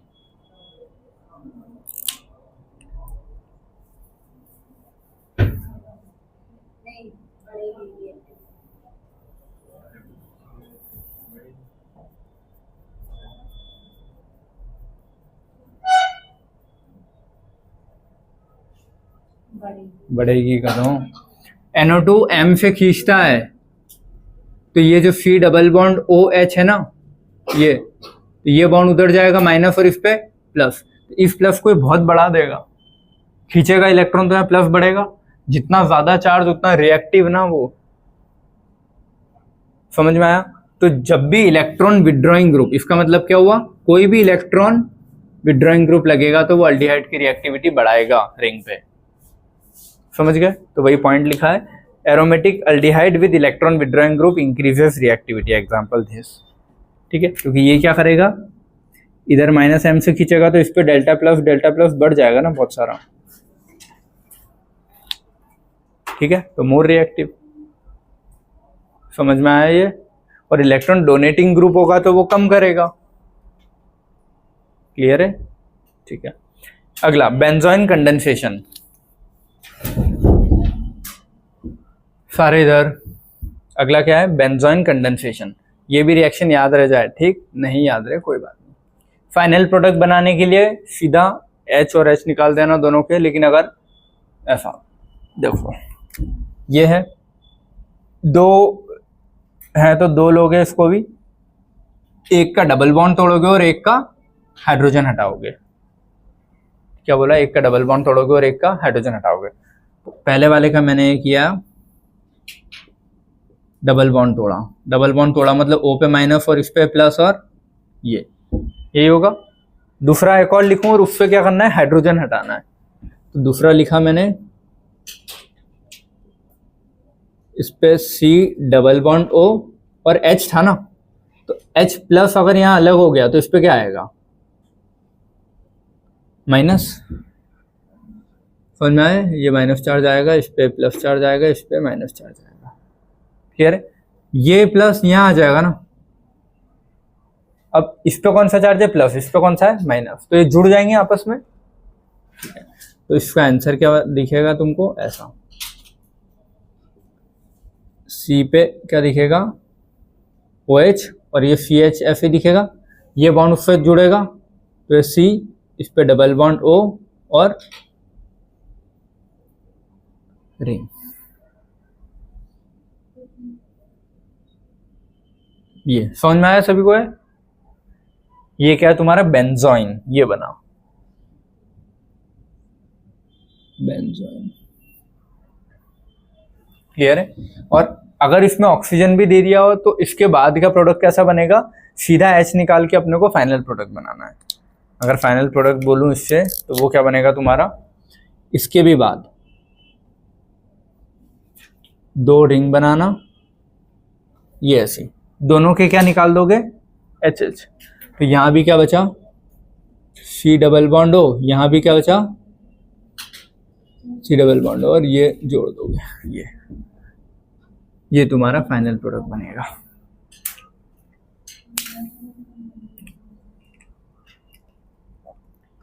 बढ़ेगी कदों। NO2 M से खींचता है तो ये जो C डबल बॉन्ड OH है ना, ये बॉन्ड उधर जाएगा माइनस और इस पे प्लस, इस प्लस को बहुत बढ़ा देगा, खींचेगा इलेक्ट्रॉन तो यहाँ प्लस बढ़ेगा। जितना ज्यादा चार्ज उतना रिएक्टिव ना वो, समझ में आया? तो जब भी इलेक्ट्रॉन विड्रॉइंग ग्रुप, इसका मतलब क्या हुआ, कोई भी इलेक्ट्रॉन विड्रॉइंग ग्रुप लगेगा तो वो अल्डिहाइड की रिएक्टिविटी बढ़ाएगा रिंग पे, समझ गए? तो वही पॉइंट लिखा है, aromatic aldehyde with electron withdrawing group increases reactivity, example this, ठीक है। क्योंकि ये क्या करेगा, इधर माइनस M से खींचेगा तो इस पे डेल्टा प्लस बढ़ जाएगा ना बहुत सारा, ठीक है, तो मोर रिएक्टिव। समझ में आया ये? और इलेक्ट्रॉन डोनेटिंग ग्रुप होगा तो वो कम करेगा। क्लियर है? ठीक है। अगला बेंजोइन कंडेंसेशन, सारे इधर। अगला क्या है, बेंजोइन कंडेंसेशन। ये भी रिएक्शन याद रह जाए, ठीक, नहीं याद रहे कोई बात नहीं। फाइनल प्रोडक्ट बनाने के लिए सीधा H और H निकाल देना दोनों के, लेकिन अगर ऐसा देखो, ये है दो है तो दो लोग हैं, इसको भी एक का डबल बॉन्ड तोड़ोगे और एक का हाइड्रोजन हटाओगे। क्या बोला, एक का डबल बॉन्ड तोड़ोगे और एक का हाइड्रोजन हटाओगे। तो पहले वाले का मैंने ये किया, डबल बॉन्ड तोड़ा मतलब O पे माइनस और इस पे प्लस, और यही होगा। दूसरा एक और लिखूं और उससे क्या करना है, हाइड्रोजन हटाना है। तो दूसरा लिखा मैंने, इस पे C डबल बॉन्ड O और H था ना, तो H प्लस अगर यहाँ अलग हो गया तो इस पे क्या आएगा, माइनस। समझ में आए? ये माइनस चार्ज आएगा, इस पे प्लस चार्ज आएगा, इस पे माइनस चार्ज आएगा। क्लियर है? ये प्लस यहाँ आ जाएगा ना, अब इस पे कौन सा चार्ज है, प्लस, इस पे कौन सा है, माइनस, तो ये जुड़ जाएंगे आपस में। तो इसका आंसर क्या दिखेगा तुमको, ऐसा। C पे क्या दिखेगा, OH, और ये CH ऐसे दिखेगा, ये बॉन्ड उससे जुड़ेगा तो ये C, इस पे डबल बॉन्ड O और रिंग। ये समझ में आया सभी को है? ये क्या है तुम्हारा बेंजोइन, ये बना बेंजोइन। क्लियर है? और अगर इसमें ऑक्सीजन भी दे दिया हो तो इसके बाद का प्रोडक्ट कैसा बनेगा, सीधा H निकाल के अपने को फाइनल प्रोडक्ट बनाना है। अगर फाइनल प्रोडक्ट बोलूं इससे तो वो क्या बनेगा तुम्हारा, इसके भी बाद दो रिंग बनाना, ये ऐसी, दोनों के क्या निकाल दोगे, HH। तो यहां भी क्या बचा, C डबल बॉन्ड O, यहां भी क्या बचा, C डबल बॉन्ड, और ये जोड़ दोगे, ये तुम्हारा फाइनल प्रोडक्ट बनेगा।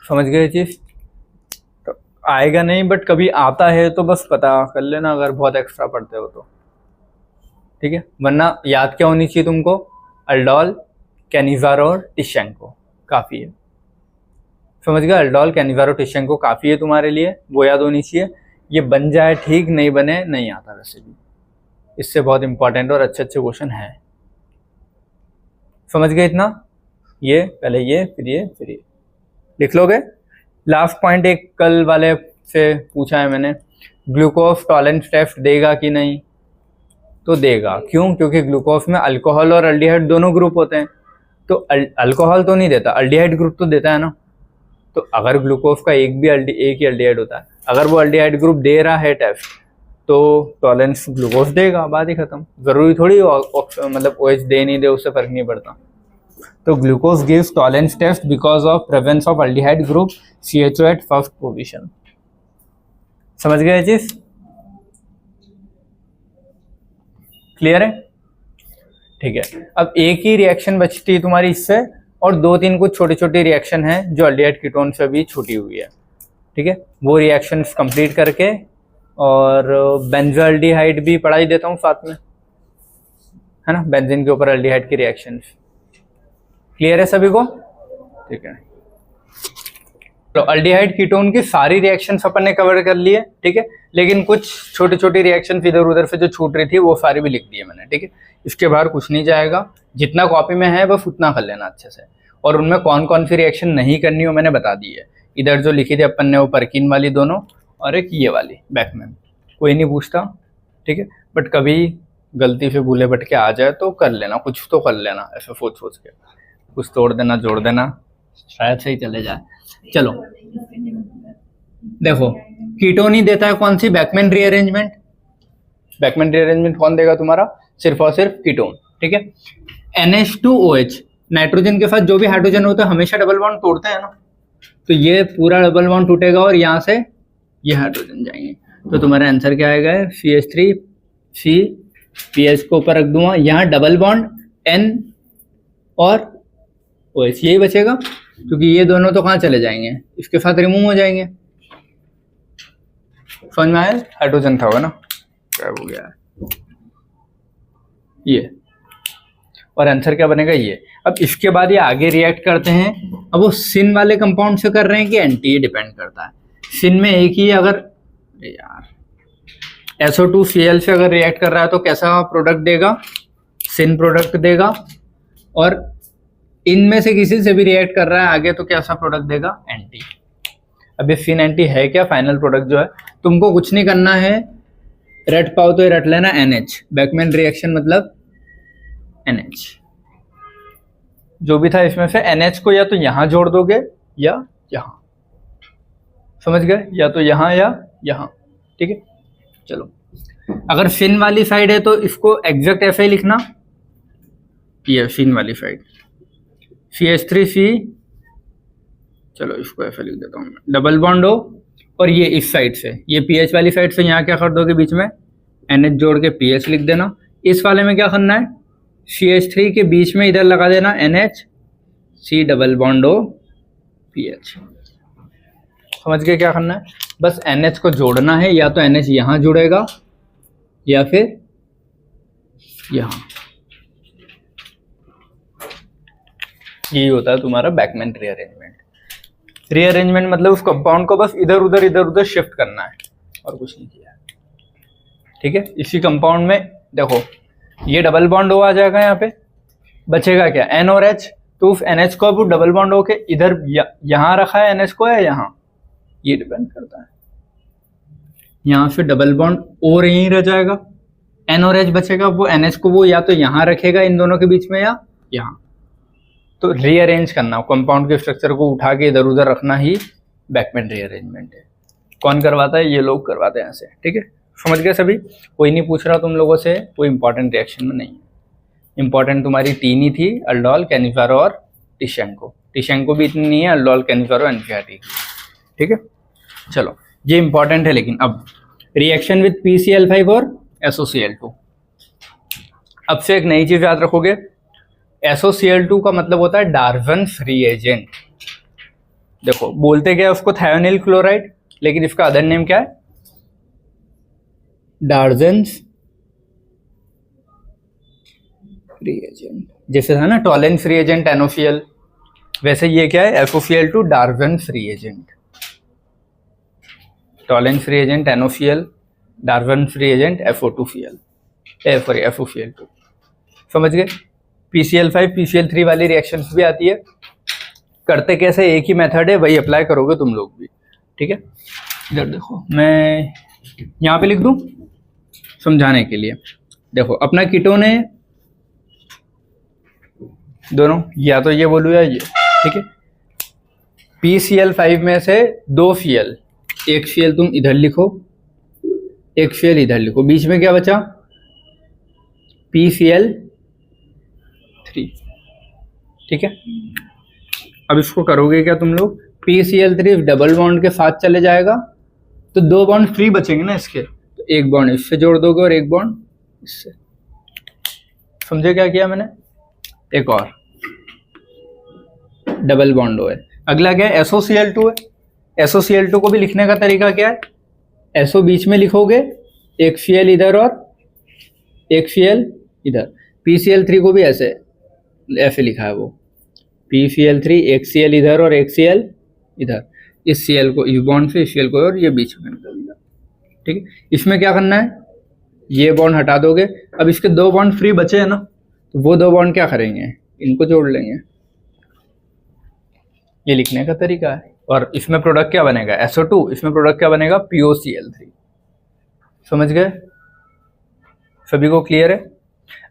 समझ गए चीज? तो आएगा नहीं, बट कभी आता है तो बस पता कर लेना अगर बहुत एक्स्ट्रा पढ़ते हो तो, ठीक है। वरना याद क्या होनी चाहिए तुमको, अल्डोल, कैनिज़ारो और टिशेंको, काफ़ी है। समझ गए? अल्डोल, कैनिज़ारो, टिशेंको काफ़ी है तुम्हारे लिए, वो याद होनी चाहिए। ये बन जाए ठीक, नहीं बने नहीं आता वैसे भी, इससे बहुत इंपॉर्टेंट और अच्छे अच्छे क्वेश्चन है। समझ गए इतना? ये पहले ये फिर ये लिख लोगे। लास्ट पॉइंट एक कल वाले से पूछा है मैंने, ग्लूकोज टॉलरेंस टेस्ट देगा कि नहीं, तो देगा। क्यों? क्योंकि ग्लूकोज में अल्कोहल और अल्डिहाइड दोनों ग्रुप होते हैं, तो अल्कोहल तो नहीं देता, अल्डिहाइड ग्रुप तो देता है ना, तो अगर ग्लूकोज का एक ही एल्डिहाइड होता है, अगर वो एल्डिहाइड ग्रुप दे रहा है टेस्ट तो टॉलेंस ग्लूकोज देगा, बात ही खत्म। जरूरी थोड़ी मतलब OH दे नहीं दे, उससे फर्क नहीं पड़ता। तो glucose gives Tollens test because of presence of aldehyde group CHO at first position. समझ गए चीज? क्लियर है? ठीक है। अब एक ही रिएक्शन बचती है तुम्हारी इससे, और 2-3 कुछ छोटी छोटी रिएक्शन है जो एल्डिहाइड कीटोन से भी छूटी हुई है। ठीक है, वो रिएक्शंस कंप्लीट करके, और बेंजोएल्डिहाइड भी पढ़ा ही देता हूँ साथ में, है ना, बेंजीन के ऊपर एल्डिहाइड की रिएक्शंस। क्लियर है सभी को? ठीक है। तो एल्डिहाइड कीटोन की सारी रिएक्शंस अपन ने कवर कर लिए, ठीक है, लेकिन कुछ छोटी छोटी रिएक्शंस इधर उधर से जो छूट रही थी वो सारी भी लिख दी है मैंने, ठीक है। इसके बाहर कुछ नहीं जाएगा, जितना कॉपी में है बस उतना कर लेना अच्छे से। और उनमें कौन कौन सी रिएक्शन नहीं करनी हो मैंने बता दी है। इधर जो लिखी थी अपन ने वो परकिन वाली दोनों, और एक ये वाली बैकमैन, कोई नहीं पूछता, ठीक है, बट कभी गलती से भूले भटके आ जाए तो कर लेना, कुछ तो कर लेना, ऐसे सोच सोच के कुछ तोड़ देना जोड़ देना, शायद सही चले जाए। चलो देखो, कीटोन ही देता है कौन सी? Beckmann rearrangement. बैकमैन रीअरेंजमेंट कौन देगा तुम्हारा? सिर्फ और सिर्फ कीटोन, ठीक है। NH2OH, नाइट्रोजन के साथ जो भी हाइड्रोजन होता है हमेशा डबल बॉन्ड तोड़ते हैं ना, तो ये पूरा डबल बॉन्ड टूटेगा और यहाँ से ये हाइड्रोजन जाएंगे, तो तुम्हारा आंसर क्या आएगा? CH3C, PH को ऊपर रख दूंगा, यहाँ डबल बॉन्ड N और OH, यही बचेगा, क्योंकि ये दोनों तो कहाँ चले जाएंगे? इसके साथ रिमूव हो जाएंगे। समझ में आया? हाइड्रोजन था ना, क्या हो गया ये, और आंसर क्या बनेगा? ये। अब इसके बाद ये आगे रिएक्ट करते हैं। अब वो सिन वाले कंपाउंड से कर रहे हैं कि एंटी, ये डिपेंड करता है। सिन में एक ही, अगर यार SO2Cl से अगर रिएक्ट कर रहा है तो कैसा प्रोडक्ट देगा? सिन प्रोडक्ट देगा। और इनमें से किसी से भी रिएक्ट कर रहा है आगे तो कैसा प्रोडक्ट देगा? एंटी। अब ये सिन एंटी है क्या फाइनल प्रोडक्ट जो है? तुमको कुछ नहीं करना है, रट पाओ तो रट लेना NH, बैकमैन रिएक्शन मतलब NH। जो भी था इसमें से NH को या तो यहां जोड़ दोगे या यहां, समझ गए? या तो यहां या यहां, ठीक है। चलो, अगर सिन वाली साइड है तो इसको एग्जैक्ट ऐसे ही लिखना, ये सिन वाली साइड CH3C, चलो इसको ऐसे लिख देता हूँ, डबल बॉन्ड हो, और ये इस साइड से, ये PH वाली साइड से यहाँ क्या कर दोगे? बीच में NH जोड़ के PH लिख देना। इस वाले में क्या करना है? CH3 के बीच में इधर लगा देना NH, C डबल बॉन्ड हो PH। समझ गए क्या करना है? बस NH को जोड़ना है, या तो NH यहाँ जुड़ेगा या फिर यहाँ। यही होता है तुम्हारा बैकमैन रीअरेंजमेंट। रीअरेंजमेंट मतलब उस कंपाउंड को बस इधर उधर शिफ्ट करना है, और कुछ नहीं किया, ठीक है। इसी कंपाउंड में देखो, ये डबल बॉन्ड हो आ जाएगा, यहाँ पे बचेगा क्या? N और H। तो उस NH को अब डबल बॉन्ड होके इधर यहाँ रखा है NH को, या यहाँ, ये डिपेंड करता है। यहाँ से डबल बॉन्ड और यहीं रह जाएगा, N और H बचेगा, वो NH को वो या तो यहाँ रखेगा इन दोनों के बीच में या यहाँ। तो रीअरेंज करना, कंपाउंड के स्ट्रक्चर को उठा के इधर उधर रखना ही बैकमैन रीअरेंजमेंट है। कौन करवाता है? ये लोग करवाते हैं ऐसे, ठीक है। समझ गए सभी? कोई नहीं पूछ रहा तुम लोगों से, कोई इंपॉर्टेंट रिएक्शन में नहीं है। इंपॉर्टेंट तुम्हारी 3 ही थी, अल्डोल, कैनिफेरो और टिशेंको। टिशेंको भी इतनी नहीं है, अल्डोल, कैनिफेरो, एनसीआरटी, ठीक है। चलो, ये इंपॉर्टेंट है। लेकिन अब रिएक्शन विद PCl5 और SOCl2। अब से एक नई चीज याद रखोगे, SOCl2 का मतलब होता है डार्जन्स रिएजेंट। देखो, बोलते क्या है उसको? थायोनिल क्लोराइड, लेकिन इसका अदर नेम क्या है? डार्जन्स रिएजेंट। जैसे था ना टॉलेंस रिएजेंट NOCl, वैसे ये क्या है? SOCl2 Darzens reagent. Tollens reagent NOCl, Darzens reagent FO2Cl, FOCl2। समझ गए? PCl5 PCl3 वाली रिएक्शंस भी आती है। करते कैसे? एक ही मेथड है, वही अप्लाई करोगे तुम लोग भी, ठीक है। इधर देखो, मैं यहाँ पे लिख दूं समझाने के लिए। देखो, अपना कीटोन है दोनों, या तो ये बोलूँ या ये, ठीक है। PCl5 में से 2 Cl, एक Cl तुम इधर लिखो, एक Cl इधर लिखो, बीच में क्या बचा? PCl3। ठीक है, अब इसको करोगे क्या तुम लोग? PCl3 डबल बॉन्ड के साथ चले जाएगा तो 2 बॉन्ड फ्री बचेंगे ना इसके, तो एक बॉन्ड इससे जोड़ दोगे और एक बॉन्ड इससे। समझे क्या किया मैंने? एक और डबल बॉन्ड हो है। अगला क्या है? SOCl2 है। SOCl2 को भी लिखने का तरीका क्या है? SO बीच में लिखोगे, एक Cl इधर और एक Cl इधर। PCl3 को भी ऐसे लिखा है वो, PCl3 एक Cl इधर और एक Cl इधर। इस Cl को इस बॉन्ड से, इस Cl को और ये बीच में निकल गया। ठीक है, इसमें क्या करना है? ये बॉन्ड हटा दोगे। अब इसके 2 बॉन्ड फ्री बचे हैं ना, तो वो 2 बॉन्ड क्या करेंगे? इनको जोड़ लेंगे। ये लिखने का तरीका है। और इसमें प्रोडक्ट क्या बनेगा? SO2। इसमें प्रोडक्ट क्या बनेगा? POCl3। समझ गए? सभी को क्लियर है?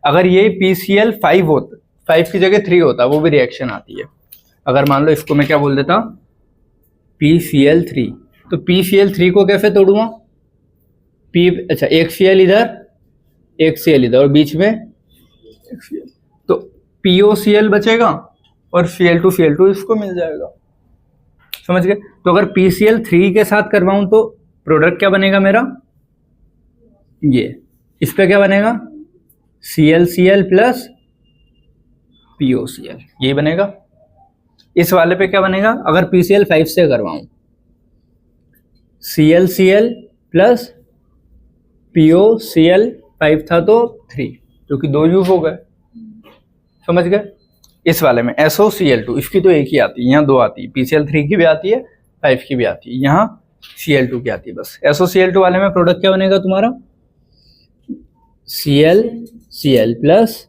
अगर ये PCl5 होता, 5 की जगह 3 होता, वो भी रिएक्शन आती है। अगर मान लो इसको मैं क्या बोल देता? PCl3। तो PCl3 को कैसे तोड़ूंगा? अच्छा, एक Cl इधर, एक Cl इधर और बीच में एक Cl, तो POCl बचेगा और Cl2 इसको मिल जाएगा। समझ गए? तो अगर PCl3 के साथ करवाऊं तो प्रोडक्ट क्या बनेगा मेरा? ये इस पे क्या बनेगा? ClCl प्लस POCl, यही बनेगा। इस वाले पे क्या बनेगा? अगर PCl5 से करवाऊं, ClCl प्लस POCl5 था तो 3, क्योंकि 2 यूज हो गए। समझ गए? इस वाले में SOCl2, इसकी तो एक ही आती है, यहाँ 2 आती है। PCl3 की भी आती है, 5 की भी आती है, यहाँ Cl2 की आती है बस। SOCl2 वाले में प्रोडक्ट क्या बनेगा तुम्हारा? ClCl plus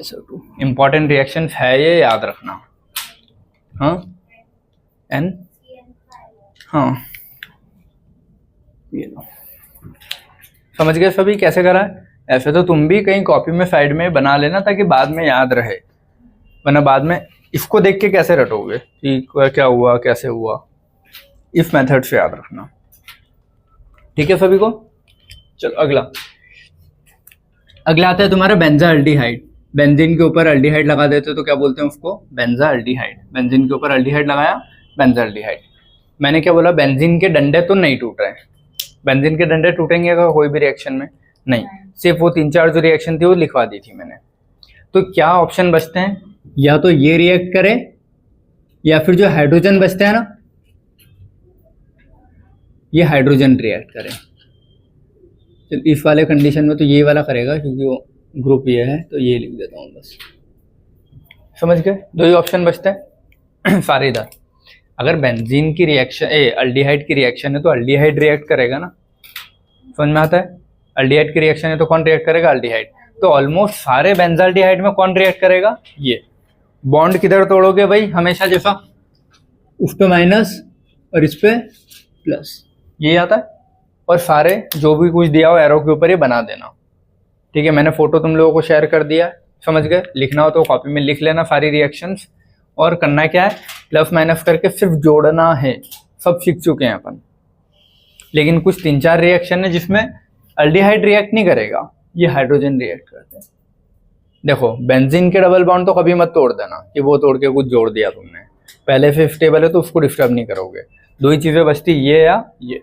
SO2। Important reaction है ये, याद रखना। हाँ, N, हाँ, ये लो। समझ गए सभी कैसे करा है? ऐसे तो तुम भी कहीं कॉपी में साइड में बना लेना, ताकि बाद में याद रहे, वरना बाद में इसको देख के कैसे रटोगे कि क्या हुआ कैसे हुआ। इस मेथड से याद रखना। ठीक है सभी को? चलो अगला आता है तुम्हारा बेंजाल्डिहाइड। बेंजीन के ऊपर अल्डिहाइड लगा देते तो क्या बोलते हैं उसको? बेंजाल्डिहाइड। बेंजीन के ऊपर अल्डिहाइड लगाया, बेंजाल्डिहाइड। मैंने क्या बोला? बेंजीन के डंडे तो नहीं टूट रहे। बेंजीन के डंडे टूटेंगे अगर कोई भी रिएक्शन में? नहीं, सिर्फ वो 3-4 जो रिएक्शन थी वो लिखवा दी थी मैंने। तो क्या ऑप्शन बचते हैं? या तो ये रिएक्ट करे, या फिर जो हाइड्रोजन बचते हैं ना, ये हाइड्रोजन रिएक्ट करे। तो इस वाले कंडीशन में तो ये वाला करेगा, क्योंकि वो ग्रुप ये है, तो ये लिख देता हूँ बस। समझ गए? 2 ही ऑप्शन बचते हैं सारे इधर। अगर बेंजीन की रिएक्शन अल्डिहाइड की रिएक्शन है तो अल्डिहाइड रिएक्ट करेगा ना। समझ में आता है? अल्डिहाइड की रिएक्शन है तो कौन रिएक्ट करेगा? अल्डिहाइड। तो ऑलमोस्ट सारे बेंजाल्डिहाइड में कौन रिएक्ट करेगा? ये। बॉन्ड किधर तोड़ोगे भाई? हमेशा जैसा उस पे माइनस और इस पे प्लस, ये आता है। और सारे जो भी कुछ दिया हो एरो के ऊपर ये बना देना। ठीक है, मैंने फोटो तुम लोगों को शेयर कर दिया। समझ गए? लिखना हो तो कॉपी में लिख लेना सारी रिएक्शंस। और करना क्या है? प्लस माइनस करके सिर्फ जोड़ना है। सब सीख चुके हैं अपन। लेकिन कुछ 3-4 रिएक्शन है जिसमें अल्डिहाइड रिएक्ट नहीं करेगा, ये हाइड्रोजन रिएक्ट करते हैं। देखो, बेंजीन के डबल बॉन्ड तो कभी मत तोड़ देना कि वो तोड़ के कुछ जोड़ दिया तुमने। पहले से स्टेबल है तो उसको डिस्टर्ब नहीं करोगे। 2 ही चीजें बचती, ये या ये।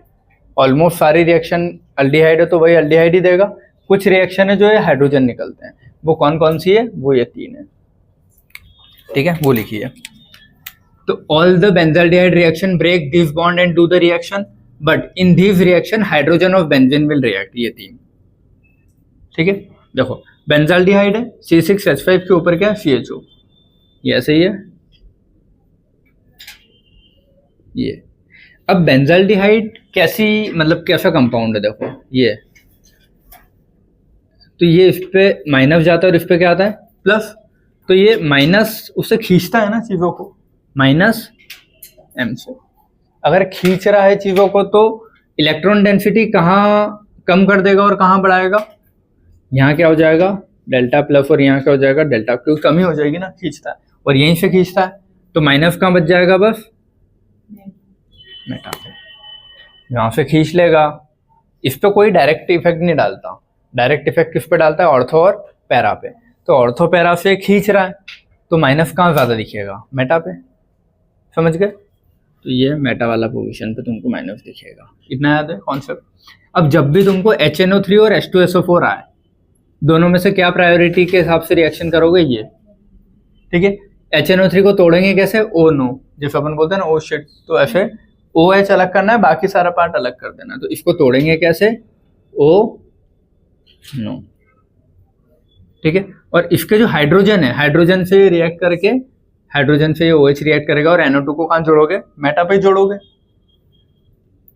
ऑलमोस्ट सारी रिएक्शन अल्डिहाइड है तो वही अल्डिहाइड ही देगा। कुछ रिएक्शन है जो है हाइड्रोजन निकलते हैं, वो कौन कौन सी है? वो ये 3 है। ठीक है, वो लिखिए। तो all the benzaldehyde reaction break this bond and do the reaction, but in this reaction hydrogen of benzene will react. ये 3। ठीक है, देखो बेंजाल्डिहाइड है, C6H5 के ऊपर क्या? CHO। ये ऐसे ही है ये। अब बेंजाल्डिहाइड कैसी, मतलब कैसा कंपाउंड है? देखो ये, तो ये इस पे माइनस जाता है और इस पे क्या आता है? प्लस। तो ये माइनस उससे खींचता है ना चीजों को, माइनस M से। अगर खींच रहा है चीजों को तो इलेक्ट्रॉन डेंसिटी कहाँ कम कर देगा और कहाँ बढ़ाएगा? यहाँ क्या हो जाएगा? डेल्टा प्लस, और यहाँ क्या हो जाएगा? डेल्टा, क्योंकि कमी हो जाएगी ना, खींचता है और यहीं से खींचता है। तो माइनस कहाँ बच जाएगा, बस मेटा पे, यहाँ से खींच लेगा। इस पे कोई डायरेक्ट इफेक्ट नहीं डालता, डायरेक्ट इफेक्ट किस पे डालता है, ऑर्थो और पैरा पे। तो ऑर्थो पैरा से खींच रहा है तो माइनस कहाँ ज्यादा दिखेगा, मेटा पे, समझ गए। तो ये मेटा वाला पोजीशन पे तुमको माइनस दिखेगा, इतना याद है कॉन्सेप्ट। अब जब भी तुमको HNO3 और H2SO4 आए, दोनों में से क्या प्रायोरिटी के हिसाब से रिएक्शन करोगे, ये ठीक है। HNO3 को तोड़ेंगे कैसे, O नो, जैसे अपन बोलते हैं ना ओ शिट, तो ऐसे OH अलग करना है, बाकी सारा पार्ट अलग कर देना है। तो इसको तोड़ेंगे कैसे, O नो, ठीक है। और इसके जो हाइड्रोजन है, हाइड्रोजन से रिएक्ट करके, हाइड्रोजन से ये OH रिएक्ट करेगा और NO2 को कहाँ जोड़ोगे, मेटा पे जोड़ोगे,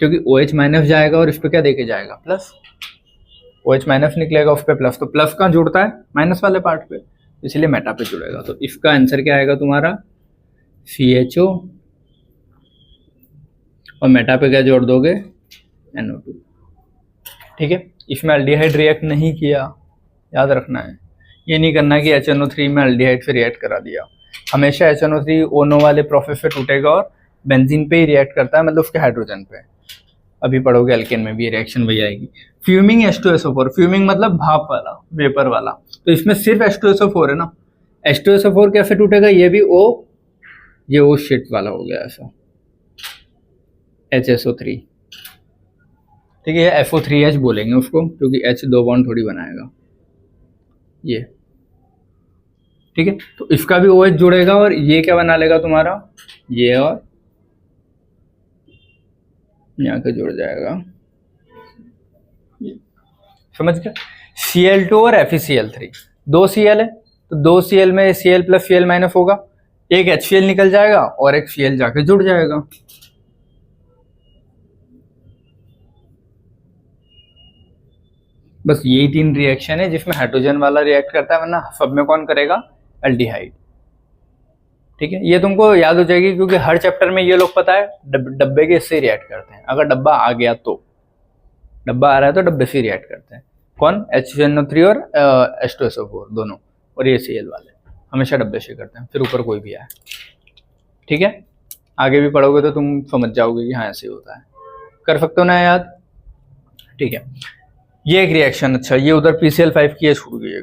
क्योंकि OH माइनस जाएगा और इस पे क्या देके जाएगा, प्लस। OH माइनस निकलेगा, उस पे प्लस, तो प्लस कहाँ जुड़ता है, माइनस वाले पार्ट पे, इसलिए मेटा पे जुड़ेगा। तो इसका आंसर क्या आएगा तुम्हारा, CHO, और मेटा पे क्या जोड़ दोगे, NO2, ठीक है। इसमें अल्डिहाइड रिएक्ट नहीं किया, याद रखना है। ये नहीं करना कि HNO3 में अल्डिहाइड से रिएक्ट करा दिया। हमेशा HNO3 ONO वाले प्रोसेस से टूटेगा और बेंजीन पे ही रिएक्ट करता है, मतलब उसके हाइड्रोजन पे। अभी पढ़ोगे अल्केन में भी रिएक्शन वही आएगी। फ्यूमिंग H2SO4, फ्यूमिंग मतलब भाप वाला, वेपर वाला। तो इसमें सिर्फ H2SO4 है ना, H2SO4 कैसे टूटेगा, ये भी O, ये O शिट वाला हो गया ऐसा, HSO3, ठीक है। FO3H बोलेंगे उसको, क्योंकि H दो बॉन्ड थोड़ी बनाएगा ये, ठीक है। तो इसका भी OH जुड़ेगा और ये क्या बना लेगा तुम्हारा, ये और यहाँ के जुड़ जाएगा, समझ गया। Cl2 और FeCl3, दो Cl है तो दो Cl में Cl प्लस Cl माइनस होगा, एक HCl निकल जाएगा और एक Cl जाके जुड़ जाएगा। बस यही तीन रिएक्शन है जिसमें हाइड्रोजन वाला रिएक्ट करता है, वरना सब में कौन करेगा, अल्डिहाइड, ठीक है। ये तुमको याद हो जाएगी क्योंकि हर चैप्टर में ये लोग पता है डब्बे के इससे रिएक्ट करते हैं। अगर डब्बा आ गया तो, डब्बा आ रहा है तो डब्बे से रिएक्ट करते हैं, कौन, HNO3 और H2SO4 दोनों, और ये Cl वाले हमेशा डब्बे से करते हैं, फिर ऊपर कोई भी आए, ठीक है। आगे भी पढ़ोगे तो तुम समझ जाओगे कि हाँ ऐसे ही होता है, कर सकते हो ना याद, ठीक है। ये एक रिएक्शन, अच्छा ये उधर PCl5 की छूट गई,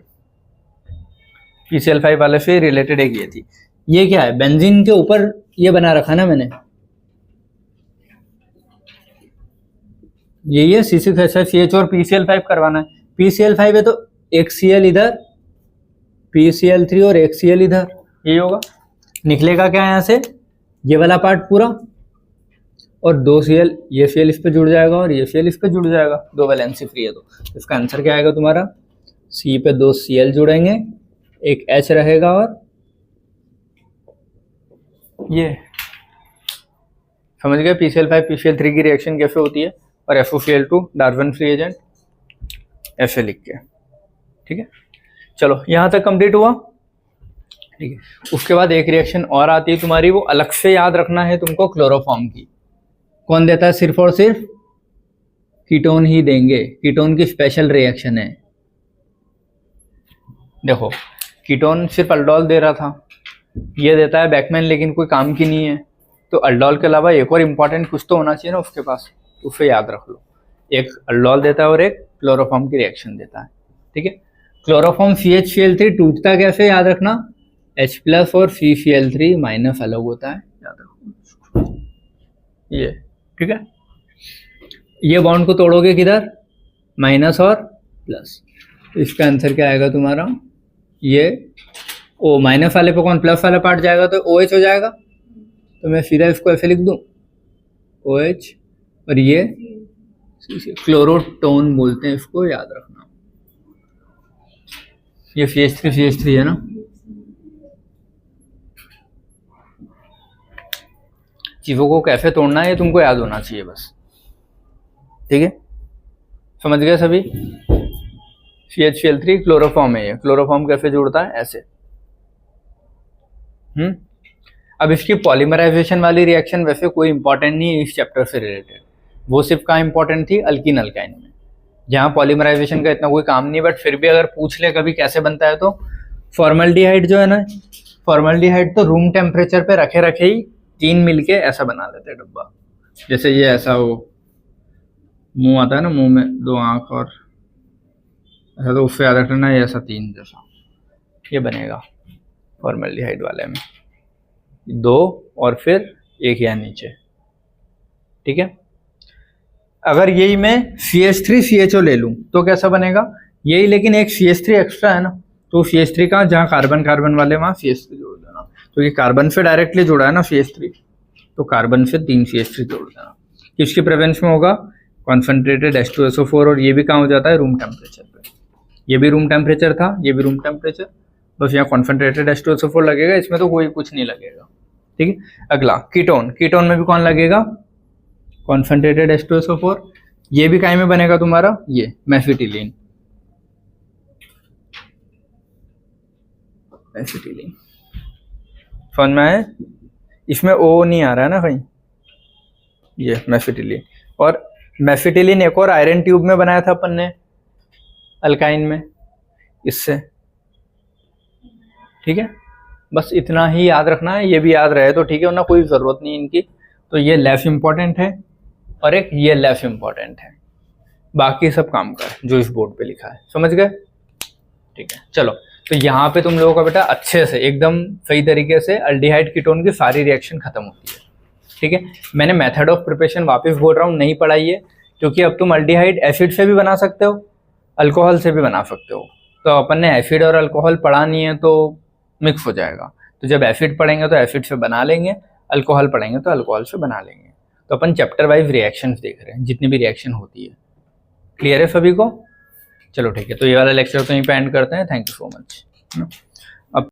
PCl5 वाले से रिलेटेड एक ये थी। ये क्या है, बेंजीन के ऊपर ये बना रखा ना मैंने, यही है C6H5CH और PCl5 करवाना है। PCl5 है तो एक Cl इधर, PCl3 और एक Cl इधर, यही होगा। निकलेगा क्या यहाँ से, ये वाला पार्ट पूरा, और दो Cl, ये Cl इस पे जुड़ जाएगा और ये Cl इस पे जुड़ जाएगा, दो वैलेंसी फ्री है। तो इसका आंसर क्या आएगा तुम्हारा, C पे दो Cl जुड़ेंगे, एक H रहेगा और ये, समझ गए। PCl5 PCl3 की रिएक्शन कैसे होती है, और FOCl2 डार्विन फ्री एजेंट ऐसे लिख के, ठीक है। चलो यहाँ तक कंप्लीट हुआ, ठीक है। उसके बाद एक रिएक्शन और आती है तुम्हारी, वो अलग से याद रखना है तुमको, क्लोरोफॉर्म की। कौन देता है, सिर्फ और सिर्फ कीटोन ही देंगे, कीटोन की स्पेशल रिएक्शन है। देखो कीटोन सिर्फ अल्डोल दे रहा था, ये देता है बैकमैन, लेकिन कोई काम की नहीं है। तो अल्डोल के अलावा एक और इम्पॉर्टेंट कुछ तो होना चाहिए ना उसके पास, उसे याद रख लो। एक अल्डोल देता है और एक क्लोरोफॉर्म की रिएक्शन देता है, ठीक है। क्लोरोफॉर्म CHCl3 टूटता कैसे, याद रखना, H प्लस और CCl3 माइनस अलग होता है, याद रखो ये, ठीक है। ये बॉन्ड को तोड़ोगे किधर, माइनस और प्लस, तो इसका आंसर क्या आएगा तुम्हारा, ये ओ माइनस वाले पे कौन, प्लस वाला पार्ट जाएगा तो OH हो जाएगा। तो मैं सीधा इसको ऐसे लिख दूं, OH, और ये क्लोरोटोन बोलते हैं इसको, याद रखना। ये CH3 है ना, चीजों को कैसे तोड़ना है ये तुमको याद होना चाहिए बस, ठीक है। समझ गए सभी। CHCl3 क्लोरोफॉर्म है, ये क्लोरोफॉर्म कैसे जुड़ता है, ऐसे। अब इसकी पॉलीमराइजेशन वाली रिएक्शन वैसे कोई इंपॉर्टेंट नहीं है इस चैप्टर से रिलेटेड, वो सिर्फ कहाँ इंपॉर्टेंट थी, अल्कीन अल्काइन में, जहाँ पॉलीमराइजेशन का इतना कोई काम नहीं, बट फिर भी अगर पूछ ले कभी कैसे बनता है तो फॉर्मल्डिहाइड जो है ना, फॉर्मल्डिहाइड तो रूम टेम्परेचर पे रखे रखे ही 3 मिलके ऐसा बना लेते हैं डब्बा। जैसे ये ऐसा वो मुंह आता है ना, मुंह में 2 आंख और ऐसा, तो उससे याद रखना ये ऐसा 3 जैसा ये बनेगा फॉर्मल्डिहाइड वाले में, 2 और फिर 1 यहाँ नीचे, ठीक है। अगर यही मैं CH3CHO ले लूँ तो कैसा बनेगा यही, लेकिन एक CH3 एक्स्ट्रा है ना, तो CH3 का जहाँ कार्बन कार्बन वाले वहाँ CH3 जोड़ देना, तो ये कार्बन से डायरेक्टली जुड़ा है ना CH3, तो कार्बन से 3 CH3 जोड़ देना। किसकी प्रेजेंस में होगा, कॉन्सेंट्रेटेड H2SO4, और ये भी कहाँ हो जाता है, रूम टेम्परेचर पे। ये भी रूम टेम्परेचर था, ये भी रूम टेम्परेचर, बस यहाँ कॉन्सेंट्रेटेड H2SO4 लगेगा, इसमें तो कोई कुछ नहीं लगेगा, ठीक है। अगला कीटोन, कीटोन में भी कौन लगेगा, कॉन्सेंट्रेटेड H2SO4, ये भी काय में बनेगा तुम्हारा, ये मेफिटिलीन, मेफिटिलीन समझ में आए, इसमें O नहीं आ रहा है ना कहीं, ये मेफिटिलीन। और मेफिटिलीन एक और आयरन ट्यूब में बनाया था अपन ने अल्काइन में, इससे, ठीक है। बस इतना ही याद रखना है, ये भी याद रहे तो ठीक है, वरना कोई ज़रूरत नहीं इनकी। तो ये लेस इम्पॉर्टेंट है और एक ये लेस इम्पॉर्टेंट है, बाकी सब काम का है जो इस बोर्ड पे लिखा है, समझ गए, ठीक है। चलो, तो यहाँ पे तुम लोगों का बेटा अच्छे से एकदम सही तरीके से अल्डिहाइड कीटोन की सारी रिएक्शन खत्म होती है, ठीक है। मैंने मेथड ऑफ प्रिपरेशन वापस बोल रहा हूँ, नहीं पढ़ाई है, क्योंकि अब तुम अल्डिहाइड एसिड से भी बना सकते हो, अल्कोहल से भी बना सकते हो। तो अपन ने एसिड और अल्कोहल पढ़ा नहीं है तो मिक्स हो जाएगा, तो जब एसिड पढ़ेंगे तो एसिड से बना लेंगे, अल्कोहल पढ़ेंगे तो अल्कोहल से बना लेंगे। तो अपन चैप्टर वाइज रिएक्शंस देख रहे हैं, जितनी भी रिएक्शन होती है। क्लियर है सभी को? चलो ठीक है, तो ये वाला लेक्चर तो यहीं पे एंड करते हैं। Thank you so much.